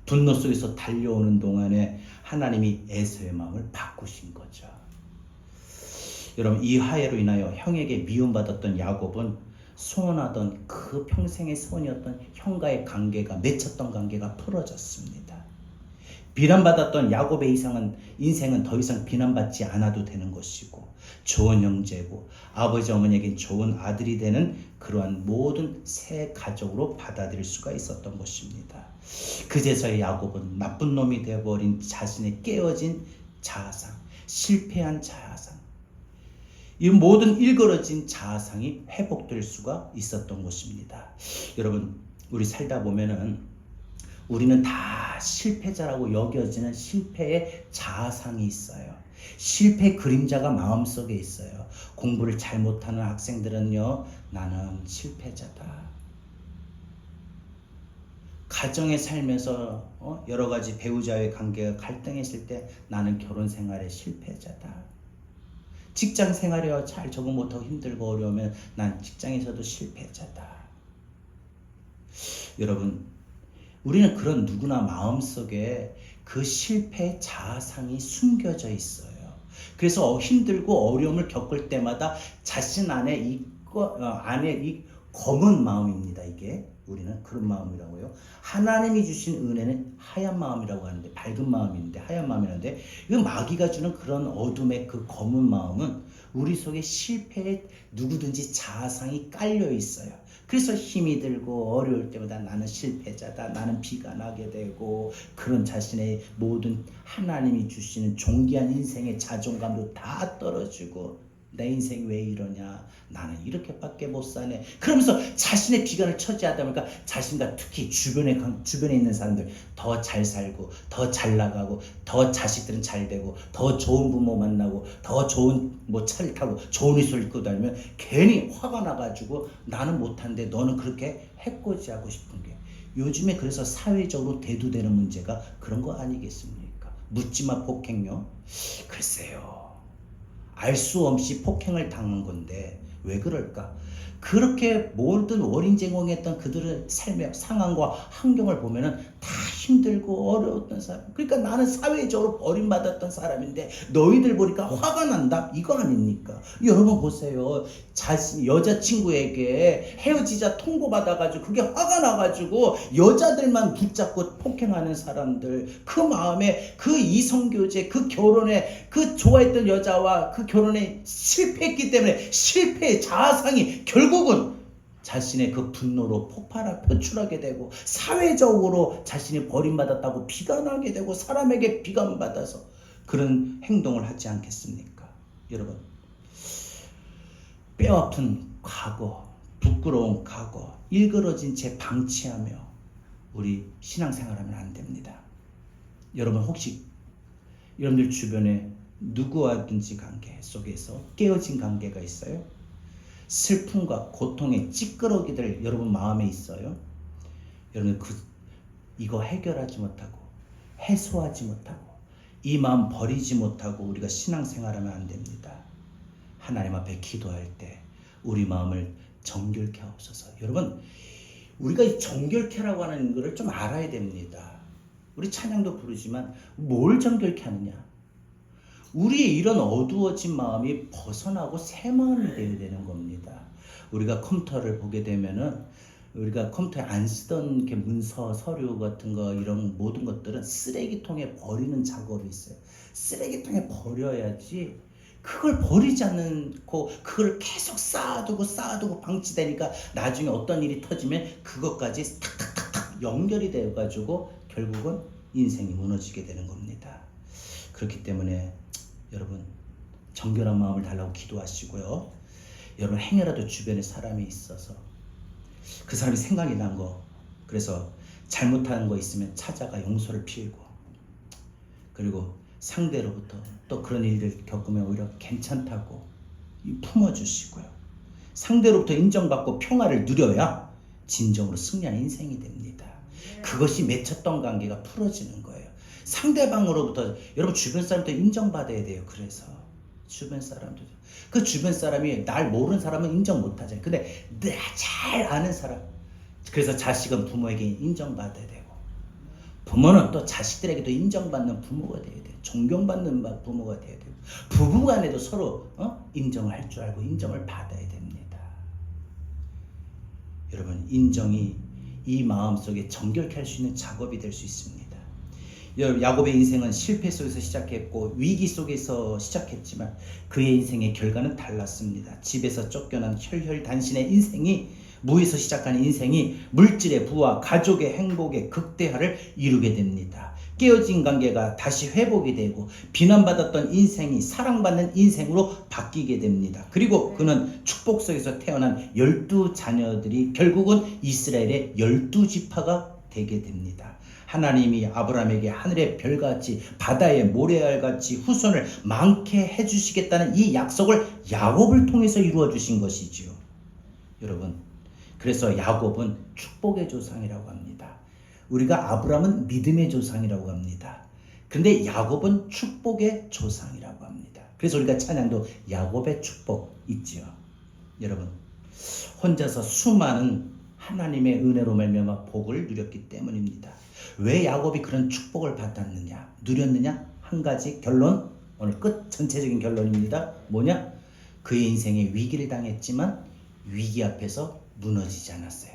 분노 속에서 달려오는 동안에 하나님이 에서의 마음을 바꾸신 거죠. 여러분 이 화해로 인하여 형에게 미움받았던 야곱은 소원하던 그 평생의 소원이었던 형과의 관계가 맺혔던 관계가 풀어졌습니다. 비난받았던 야곱의 인생은 더 이상 비난받지 않아도 되는 것이고 좋은 형제고 아버지 어머니에겐 좋은 아들이 되는 그러한 모든 새 가족으로 받아들일 수가 있었던 것입니다. 그제서야 야곱은 나쁜 놈이 되어버린 자신의 깨어진 자아상, 실패한 자아상, 이 모든 일그러진 자아상이 회복될 수가 있었던 것입니다. 여러분 우리 살다 보면은 우리는 다 실패자라고 여겨지는 실패의 자아상이 있어요. 실패 그림자가 마음속에 있어요. 공부를 잘못하는 학생들은요, 나는 실패자다. 가정에 살면서 여러 가지 배우자의 관계가 갈등했을 때 나는 결혼 생활의 실패자다. 직장 생활에 잘 적응 못하고 힘들고 어려우면 난 직장에서도 실패자다. 여러분 우리는 그런 누구나 마음속에 그 실패의 자아상이 숨겨져 있어요. 그래서 힘들고 어려움을 겪을 때마다 자신 안에 이 검은 마음입니다. 이게 우리는 그런 마음이라고요. 하나님이 주신 은혜는 하얀 마음이라고 하는데 밝은 마음인데 하얀 마음이라는데 이 마귀가 주는 그런 어둠의 그 검은 마음은 우리 속에 실패에 누구든지 자아상이 깔려 있어요. 그래서 힘이 들고 어려울 때마다 나는 실패자다. 나는 비관하게 되고 그런 자신의 모든 하나님이 주시는 존귀한 인생의 자존감도 다 떨어지고 내 인생이 왜 이러냐, 나는 이렇게밖에 못 사네, 그러면서 자신의 비관을 처지하다 보니까 자신과 특히 주변에 있는 사람들 더 잘 살고 더 잘 나가고 더 자식들은 잘 되고 더 좋은 부모 만나고 더 좋은 차를 타고 좋은 옷을 입고 다니면 괜히 화가 나가지고 나는 못한데 너는 그렇게 해코지하고 싶은 게 요즘에 그래서 사회적으로 대두되는 문제가 그런 거 아니겠습니까? 묻지마 폭행요. 글쎄요, 알 수 없이 폭행을 당한 건데 왜 그럴까? 그렇게 모든 원인 제공했던 그들의 삶의 상황과 환경을 보면은 다 힘들고 어려웠던 사람. 그러니까 나는 사회적으로 버림받았던 사람인데 너희들 보니까 화가 난다? 이거 아닙니까? 여러분 보세요. 여자친구에게 헤어지자 통보받아가지고 그게 화가 나가지고 여자들만 붙잡고 폭행하는 사람들, 그 마음에 그 이성교제, 그 결혼에 그 좋아했던 여자와 그 결혼에 실패했기 때문에 실패의 자아상이 결국은 자신의 그 분노로 표출하게 되고 사회적으로 자신이 버림받았다고 비관하게 되고 사람에게 비관받아서 그런 행동을 하지 않겠습니까? 여러분, 뼈아픈 과거, 부끄러운 과거, 일그러진 채 방치하며 우리 신앙생활하면 안 됩니다. 여러분 혹시 여러분들 주변에 누구와든지 관계 속에서 깨어진 관계가 있어요? 슬픔과 고통의 찌끄러기들 여러분 마음에 있어요? 여러분 이거 해결하지 못하고 해소하지 못하고 이 마음 버리지 못하고 우리가 신앙생활하면 안 됩니다. 하나님 앞에 기도할 때 우리 마음을 정결케 하옵소서. 여러분 우리가 이 정결케라고 하는 것을 좀 알아야 됩니다. 우리 찬양도 부르지만 뭘 정결케 하느냐? 우리의 이런 어두워진 마음이 벗어나고 새 마음이 되어야 되는 겁니다. 우리가 컴퓨터를 보게 되면은 우리가 컴퓨터에 안 쓰던 이렇게 문서, 서류 같은 거 이런 모든 것들은 쓰레기통에 버리는 작업이 있어요. 쓰레기통에 버려야지 그걸 버리지 않고 그걸 계속 쌓아두고 방치되니까 나중에 어떤 일이 터지면 그것까지 탁탁탁탁 연결이 되어가지고 결국은 인생이 무너지게 되는 겁니다. 그렇기 때문에 여러분 정결한 마음을 달라고 기도하시고요. 여러분 행여라도 주변에 사람이 있어서 그 사람이 생각이 난 거, 그래서 잘못한 거 있으면 찾아가 용서를 빌고, 그리고 상대로부터 또 그런 일을 겪으면 오히려 괜찮다고 품어주시고요. 상대로부터 인정받고 평화를 누려야 진정으로 승리한 인생이 됩니다. 그것이 맺혔던 관계가 풀어지는 거예요. 상대방으로부터, 여러분 주변 사람도 인정받아야 돼요. 그래서 주변 사람도, 그 주변 사람이 날 모르는 사람은 인정 못하잖아요. 근데 나 잘 아는 사람, 그래서 자식은 부모에게 인정받아야 되고, 부모는 또 자식들에게도 인정받는 부모가 돼야 돼요. 존경받는 부모가 돼야 돼요. 부부간에도 서로 인정을 할 줄 알고 인정을 받아야 됩니다. 여러분 인정이 이 마음속에 정결케 할 수 있는 작업이 될 수 있습니다. 야곱의 인생은 실패 속에서 시작했고 위기 속에서 시작했지만 그의 인생의 결과는 달랐습니다. 집에서 쫓겨난 혈혈단신의 인생이, 무에서 시작하는 인생이 물질의 부와 가족의 행복의 극대화를 이루게 됩니다. 깨어진 관계가 다시 회복이 되고 비난받았던 인생이 사랑받는 인생으로 바뀌게 됩니다. 그리고 그는 축복 속에서 태어난 12자녀들이 결국은 이스라엘의 12지파가 되게 됩니다. 하나님이 아브라함에게 하늘의 별같이 바다의 모래알같이 후손을 많게 해주시겠다는 이 약속을 야곱을 통해서 이루어 주신 것이지요. 여러분, 그래서 야곱은 축복의 조상이라고 합니다. 우리가 아브라함은 믿음의 조상이라고 합니다. 그런데 야곱은 축복의 조상이라고 합니다. 그래서 우리가 찬양도 야곱의 축복 있지요. 여러분, 혼자서 수많은 하나님의 은혜로 말미암아 복을 누렸기 때문입니다. 왜 야곱이 그런 축복을 받았느냐, 누렸느냐? 한 가지 결론, 오늘 끝 전체적인 결론입니다. 뭐냐? 그의 인생에 위기를 당했지만 위기 앞에서 무너지지 않았어요.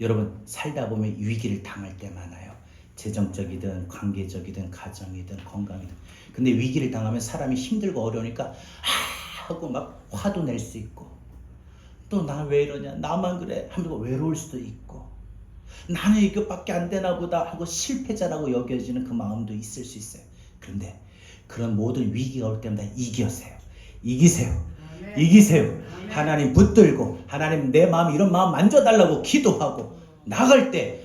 여러분 살다 보면 위기를 당할 때 많아요. 재정적이든 관계적이든 가정이든 건강이든. 근데 위기를 당하면 사람이 힘들고 어려우니까 하고 막 화도 낼 수 있고, 또 나 왜 이러냐, 나만 그래 하면서 외로울 수도 있고, 나는 이것밖에 안 되나 보다 하고 실패자라고 여겨지는 그 마음도 있을 수 있어요. 그런데 그런 모든 위기가 올 때마다 이기세요. 하나님 붙들고, 하나님 내 마음 이런 마음 만져달라고 기도하고 나갈 때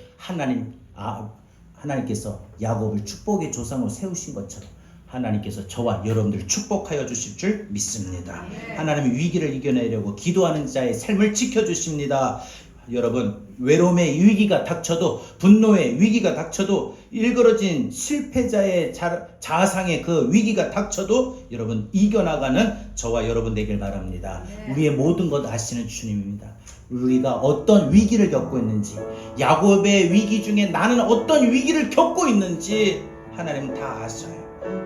하나님께서 야곱을 축복의 조상으로 세우신 것처럼 하나님께서 저와 여러분들 축복하여 주실 줄 믿습니다. 하나님이 위기를 이겨내려고 기도하는 자의 삶을 지켜주십니다. 여러분 외로움의 위기가 닥쳐도, 분노의 위기가 닥쳐도, 일그러진 실패자의 자상의 그 위기가 닥쳐도 여러분 이겨나가는 저와 여러분 되길 바랍니다. 우리의 모든 것 아시는 주님입니다. 우리가 어떤 위기를 겪고 있는지, 야곱의 위기 중에 나는 어떤 위기를 겪고 있는지 하나님은 다 아셔요.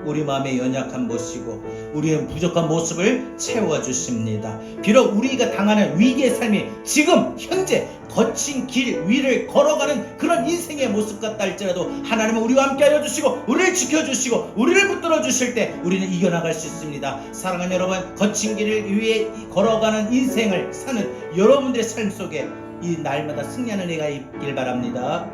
우리 마음의 연약한 모습이고 우리의 부족한 모습을 채워주십니다. 비록 우리가 당하는 위기의 삶이 지금 현재 거친 길 위를 걸어가는 그런 인생의 모습 같다 할지라도 하나님은 우리와 함께 하여 주시고 우리를 지켜주시고 우리를 붙들어 주실 때 우리는 이겨나갈 수 있습니다. 사랑하는 여러분, 거친 길을 위에 걸어가는 인생을 사는 여러분들의 삶 속에 이 날마다 승리하는 은혜가 있길 바랍니다.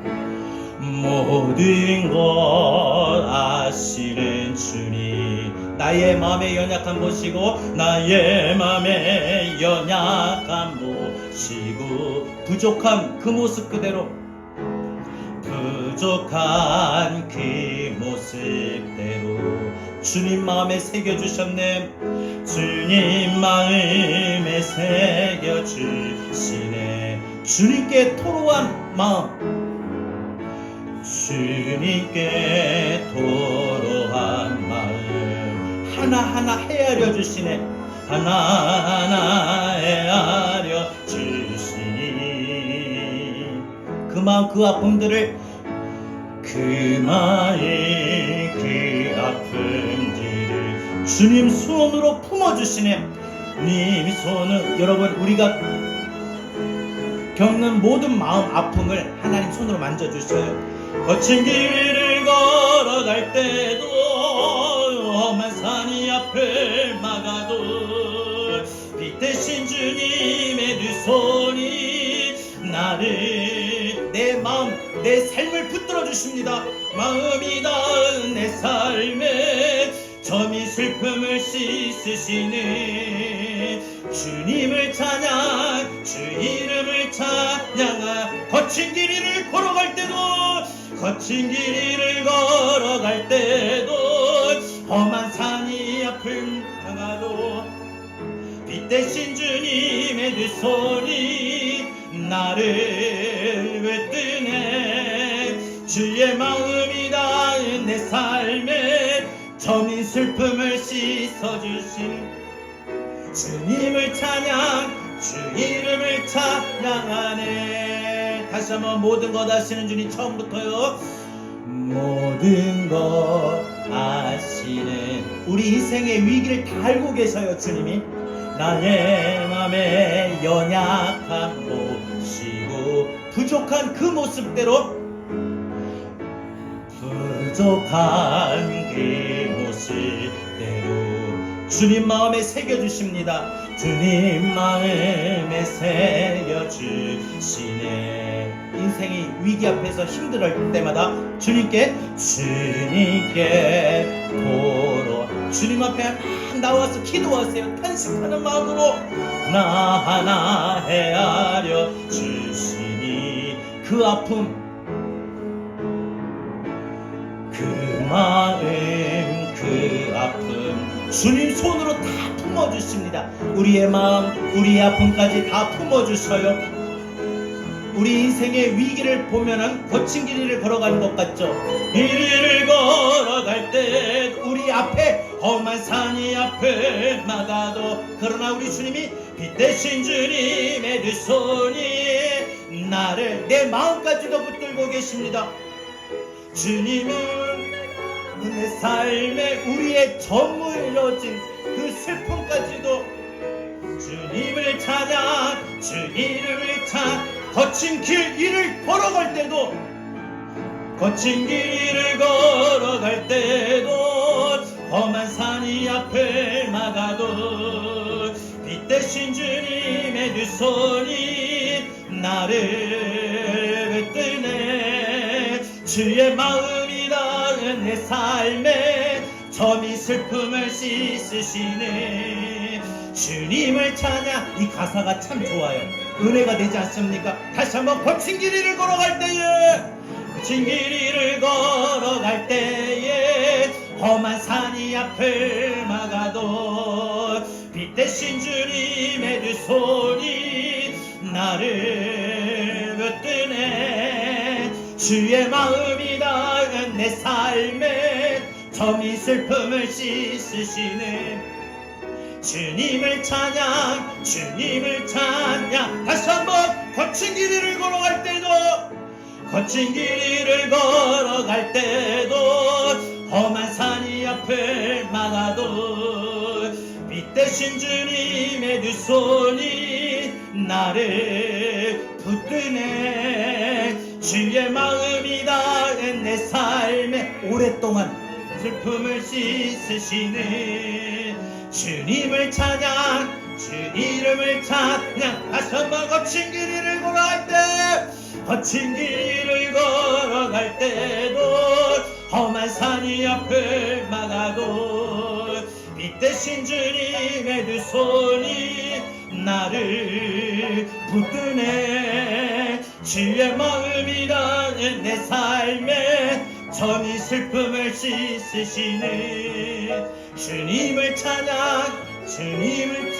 모든 것 아시는 주님, 나의 마음의 연약함 보시고 나의 마음의 연약함 보시고 부족한 그 모습 그대로, 부족한 그 모습대로 주님 마음에 새겨주셨네. 주님 마음에 새겨주시네. 주님께 토로한 마음, 주님께 토로한 마음 하나하나 헤아려 주시네. 하나하나 헤아려 주시니 그 마음 그 아픔들을, 그 마음 그 아픔들을 주님 손으로 품어주시네. 님 손은, 여러분 우리가 겪는 모든 마음 아픔을 하나님 손으로 만져주셔요. 거친 길을 걸어갈 때도 험한 산이 앞을 막아도 빛 대신 주님의 두 손이 나를, 내 마음, 내 삶을 붙들어 주십니다. 마음이 닿은 내 삶에 점이 슬픔을 씻으시네. 주님을 찬양, 주 이름을 찬양하. 거친 길이를 걸어갈 때도, 거친 길이를 걸어갈 때도, 험한 산이 앞을 막아도 빛 대신 주님의 두 손이 나를 붙드네. 주의 마음이 닿은 내 삶에 점인 슬픔을 씻어주신 주님을 찬양, 주 이름을 찬양하네. 다시 한번 모든 것 아시는 주님, 처음부터요. 모든 것 아시는, 우리 인생의 위기를 다 알고 계셔요. 주님이 나의 맘에 연약함 보시고, 부족한 그 모습대로, 부족한 그 모습대로 주님 마음에 새겨주십니다. 주님 마음에 새겨주시네. 인생이 위기 앞에서 힘들 때마다 주님께 도로, 주님 앞에 막 나와서 기도하세요. 탄식하는 마음으로 나 하나 헤아려 주시니. 그 아픔, 그 마음, 그 아픔 주님 손으로 다 품어주십니다. 우리의 마음, 우리의 아픔까지 다 품어주셔요. 우리 인생의 위기를 보면은 거친 길이를 걸어가는 것 같죠. 길이를 걸어갈 때 우리 앞에 험한 산이 앞을 막아도, 그러나 우리 주님이 빛 대신 주님의 두 손이 나를, 내 마음까지도 붙들고 계십니다. 주님은 내 삶에 우리의 저물어진 그 슬픔까지도 주님을 찬양, 주 이름을 찬양. 거친 길 위를 걸어갈 때도, 거친 길을 걸어갈 때도, 험한 산이 앞을 막아도 빛 대신 주님의 두 손이 나를 붙드네. 주의 마음이 닿은 내 삶에 점이 슬픔을 씻으시네. 주님을 찬양. 이 가사가 참 좋아요. 은혜가 되지 않습니까? 다시 한번 거친 길이를 걸어갈 때에, 거친 길이를 걸어갈 때에 험한 산이 앞을 막아도 빛 대신 주님의 두 손이 나를 붙드네. 주의 마음이 닿은 내 삶에 점이 슬픔을 씻으시네. 주님을 찬양, 주님을 찬양. 다시 한번 거친 길이를 걸어갈 때도, 거친 길이를 걸어갈 때도, 험한 산이 앞을 막아도 빛 대신 주님의 두 손이 나를 붙드네. 주의 마음이 닿은 내 삶에 오랫동안 슬픔을 씻으시네. 주님을 찬양, 주 이름을 찬양. 다시 한번 거친 길이를 걸어갈 때, 거친 길이를 걸어갈 때도, 험한 산이 앞을 막아도 빛 대신 주님의 두 손이 나를 붙드네. 주의 마음이 닿은 내 삶에 점이 슬픔을 씻으시네. 주님을 찬양, 주님을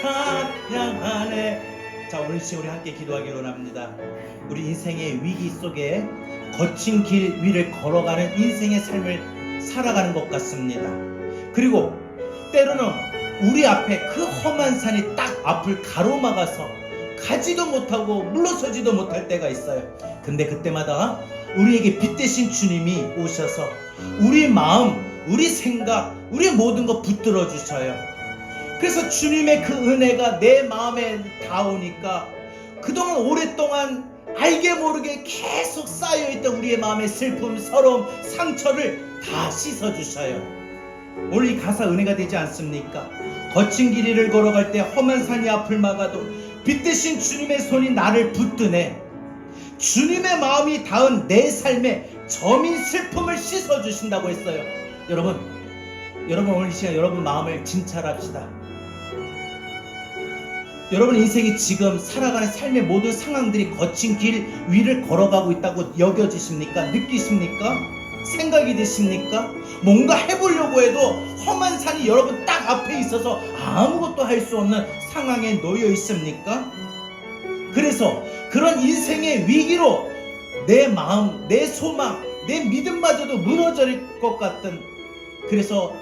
찬양하네. 자, 오늘 우리 함께 기도하기로 원합니다. 우리 인생의 위기 속에 거친 길 위를 걸어가는 인생의 삶을 살아가는 것 같습니다. 그리고 때로는 우리 앞에 그 험한 산이 딱 앞을 가로막아서 가지도 못하고 물러서지도 못할 때가 있어요. 근데 그때마다 우리에게 빛 대신 주님이 오셔서 우리 마음, 우리 생각, 우리 모든 것 붙들어 주셔요. 그래서 주님의 그 은혜가 내 마음에 닿으니까 그동안 오랫동안 알게 모르게 계속 쌓여있던 우리의 마음의 슬픔, 서러움, 상처를 다 씻어주셔요. 오늘 이 가사 은혜가 되지 않습니까? 거친 길이를 걸어갈 때 험한 산이 앞을 막아도 빛 대신 주님의 손이 나를 붙드네. 주님의 마음이 닿은 내 삶에 저민 슬픔을 씻어주신다고 했어요. 여러분 오늘 이 시간 여러분 마음을 진찰합시다. 여러분 인생이 지금 살아가는 삶의 모든 상황들이 거친 길 위를 걸어가고 있다고 여겨지십니까? 느끼십니까? 생각이 드십니까? 뭔가 해보려고 해도 험한 산이 여러분 딱 앞에 있어서 아무것도 할 수 없는 상황에 놓여 있습니까? 그래서 그런 인생의 위기로 내 마음, 내 소망, 내 믿음마저도 무너질 것 같은, 그래서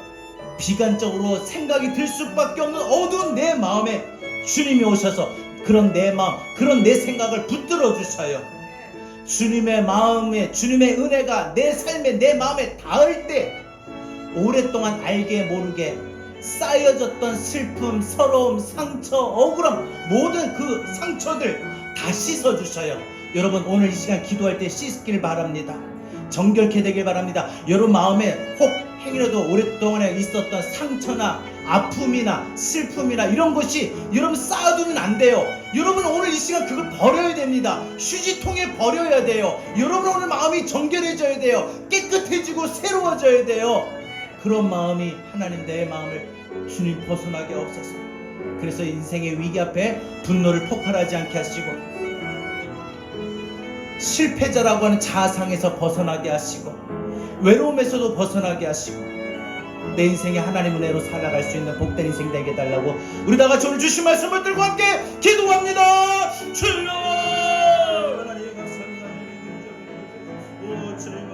비관적으로 생각이 들 수밖에 없는 어두운 내 마음에 주님이 오셔서 그런 내 마음, 그런 내 생각을 붙들어 주셔요. 주님의 마음에, 주님의 은혜가 내 삶에, 내 마음에 닿을 때 오랫동안 알게 모르게 쌓여졌던 슬픔, 서러움, 상처, 억울함, 모든 그 상처들 다 씻어주셔요. 여러분 오늘 이 시간 기도할 때 씻길 바랍니다. 정결케 되길 바랍니다. 여러분 마음에 혹 행여라도 오랫동안에 있었던 상처나 아픔이나 슬픔이나 이런 것이 여러분 쌓아두면 안 돼요. 여러분 오늘 이 시간 그걸 버려야 됩니다. 휴지통에 버려야 돼요. 여러분 오늘 마음이 정결해져야 돼요. 깨끗해지고 새로워져야 돼요. 그런 마음이 하나님 내 마음을 주님 벗어나게 없어서, 그래서 인생의 위기 앞에 분노를 폭발하지 않게 하시고 실패자라고 하는 자아상에서 벗어나게 하시고 외로움에서도 벗어나게 하시고 내 인생에 하나님 은혜로 살아갈 수 있는 복된 인생 되게 해달라고 우리 다 같이 오늘 주신 말씀을 들고 함께 기도합니다. 주여 하나님 감사합니다. 오 주님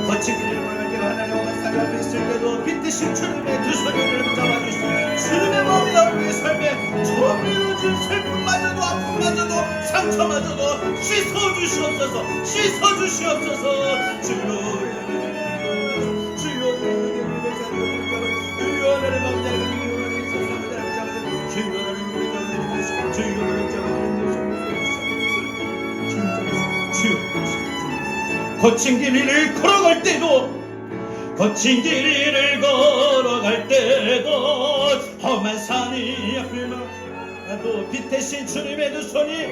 거친 길을 걸을 때 하나님과 살아가고 있을 때도 빛드신 주님의 두 손을 잡아주시고 주님의 마음이 나오는 삶에 저미로진 슬픔마저도 아픔마저도 상처마저도 씻어주시옵소서. 씻어주시옵소서. 주여 거친 길이를 걸어갈 때도 험한 산이 앞을 막아도 빛 대신 주님의 두 손이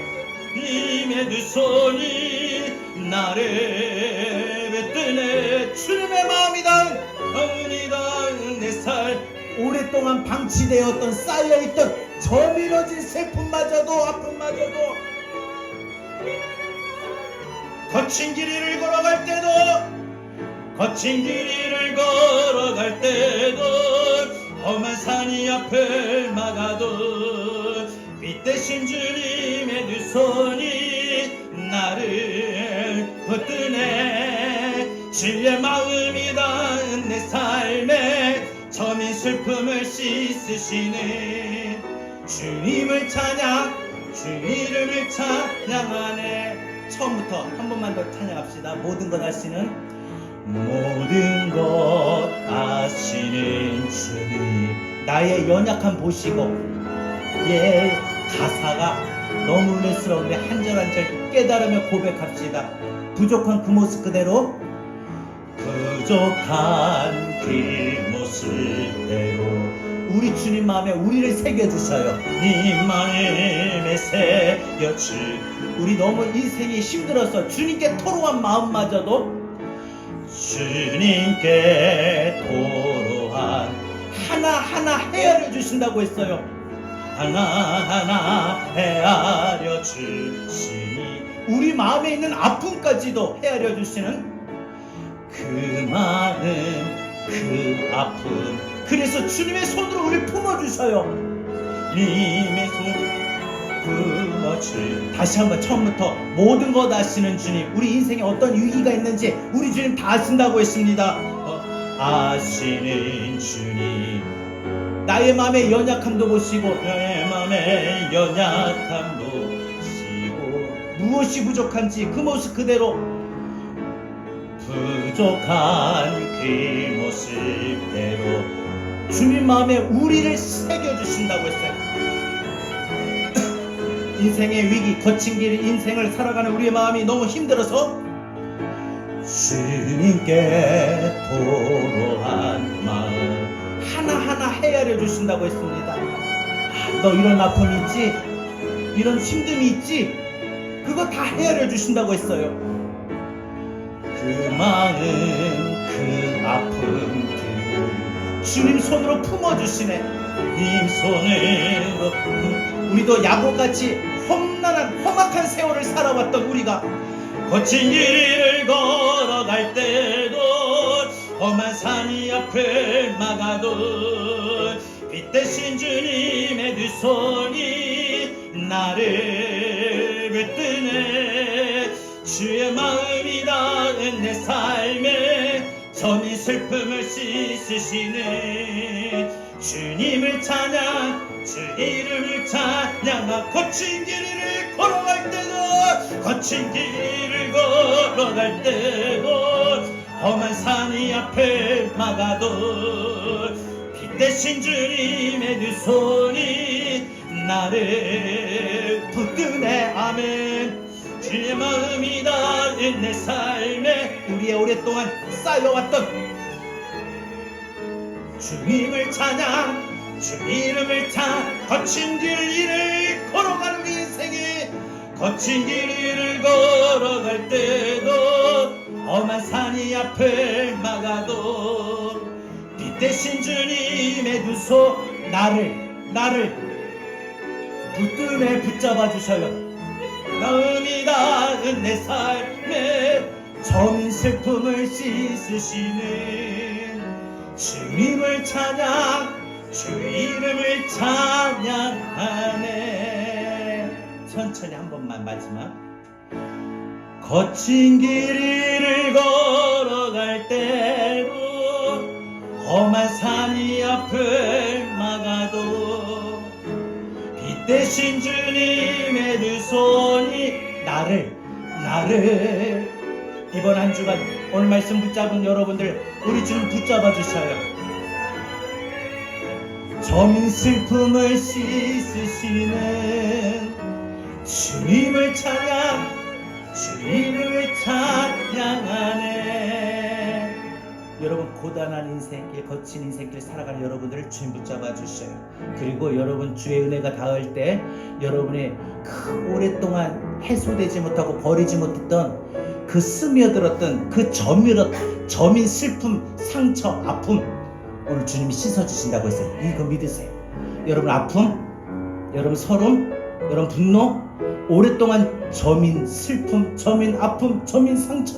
나를 붙드네. 주님의 마음이 닿은 내 삶, 오랫동안 방치되었던 쌓여있던 저밀어진 슬픔마저도 아픔마저도 거친 길이를 걸어갈 때도 험한 산이 앞을 막아도 빛 대신 주님의 두 손이 나를 붙드네. 주의 마음이 닿은 내 삶에 저민 슬픔을 씻으시네. 주님을 찬양, 주 이름을 찬양하네. 처음부터 한 번만 더 찬양합시다. 모든 것 아시는 주님, 나의 연약함 보시고, 가사가 너무 은혜스러운데 한 절 한 절 깨달으며 고백합시다. 부족한 그 모습 그대로, 부족한 그 모습대로 우리 주님 마음에 우리를 새겨주셔요. 네 마음에 새겨주. 우리 너무 인생이 힘들어서 주님께 토로한 마음마저도 주님께 토로한 하나하나 헤아려 주신다고 했어요. 하나하나 헤아려 주시니 우리 마음에 있는 아픔까지도 헤아려 주시는 그 마음, 그 아픔. 그래서 주님의 손으로 우리를 품어주셔요. 주님의 손 품어주. 다시 한번 처음부터 모든 것 아시는 주님, 우리 인생에 어떤 위기가 있는지 우리 주님 다 아신다고 했습니다. 아시는 주님, 나의 마음의 연약함도 보시고 나의 마음의 연약함도 보시고 무엇이 부족한지 그 모습 그대로 부족한 그 모습대로 주님 마음에 우리를 새겨주신다고 했어요. 인생의 위기, 거친 길 인생을 살아가는 우리의 마음이 너무 힘들어서 주님께 토로한 마음 하나하나 헤아려 주신다고 했습니다. 너 이런 아픔이 있지? 이런 힘듦이 있지? 그거 다 헤아려 주신다고 했어요. 그 마음, 그 아픔들 주님 손으로 품어주시네. 님 손으로 우리도 야곱같이 험악한 세월을 살아왔던 우리가 거친 길을 걸어갈 때도 험한 산이 앞을 막아도 빛 대신 주님의 두 손이 나를 붙드네. 주의 마음이 닿은 내 삶에 저미 슬픔을 씻으시네. 주님을 찬양, 주 이름을 찬양하. 거친 길을 걸어갈 때도 거친 길을 걸어갈 때도 험한 산이 앞을 막아도 빛 대신 주님의 두 손이 나를 붙드네. 아멘. 주의 마음이 닿은 내 삶에 우리의 오랫동안 쌓여왔던 주님을 찬양, 주 이름을 찬양. 거친 길을 걸어가는 우리 인생이 거친 길을 걸어갈 때도 험한 산이 앞을 막아도 빛 대신 주님의 두 손 나를 붙들에 붙잡아 주셔요. 마음이 닿은 내 삶에 전 슬픔을 씻으시는 주님을 찬양, 주 이름을 찬양하네. 천천히 한 번만 마지막. 거친 길을 걸어갈 때도 험한 산이 앞을 막아도 빛 대신 주님의 두 손이 나를 이번 한 주간 오늘 말씀 붙잡은 여러분들 우리 주님 붙잡아 주셔요. 저민 슬픔을 씻으시는 주님을 찬양, 주님을 찬양하네. 여러분 고단한 인생길, 거친 인생길 살아가는 여러분들을 주님 붙잡아 주셔요. 그리고 여러분 주의 은혜가 닿을 때 여러분의 그 오랫동안 해소되지 못하고 버리지 못했던 그 스며들었던 그 저민 슬픔, 상처, 아픔 오늘 주님이 씻어주신다고 했어요. 이거 믿으세요. 여러분 아픔, 여러분 서름, 여러분 분노, 오랫동안 저민 슬픔, 저민 아픔, 저민 상처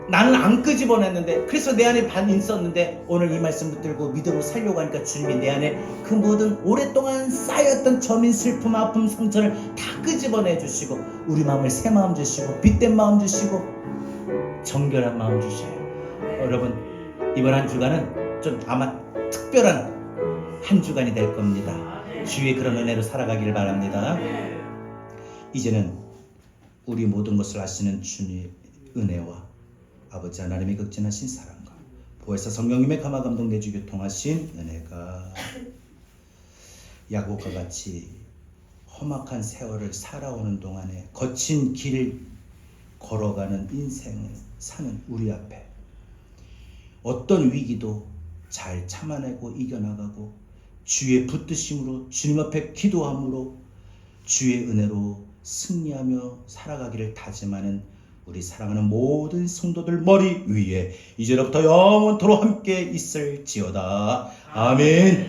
나는 안 끄집어냈는데 그래서 내 안에 반 있었는데 오늘 이 말씀 붙들고 믿음으로 살려고 하니까 주님이 내 안에 그 모든 오랫동안 쌓였던 저민 슬픔, 아픔, 상처를 다 끄집어내 주시고 우리 마음을 새 마음 주시고 빛된 마음 주시고 정결한 마음 주셔요. 여러분 이번 한 주간은 좀 아마 특별한 한 주간이 될 겁니다. 주의 그런 은혜로 살아가길 바랍니다. 이제는 우리 모든 것을 아시는 주님의 은혜와 아버지 하나님의 극진하신 사랑과 보혜사 성령님의 감화 감동 내주 교통하신 은혜가 야곱과 같이 험악한 세월을 살아오는 동안에 거친 길 걸어가는 인생을 사는 우리 앞에 어떤 위기도 잘 참아내고 이겨나가고 주의 붙드심으로 주님 앞에 기도함으로 주의 은혜로 승리하며 살아가기를 다짐하는 우리 사랑하는 모든 성도들 머리 위에 이제로부터 영원토록 함께 있을지어다. 아멘.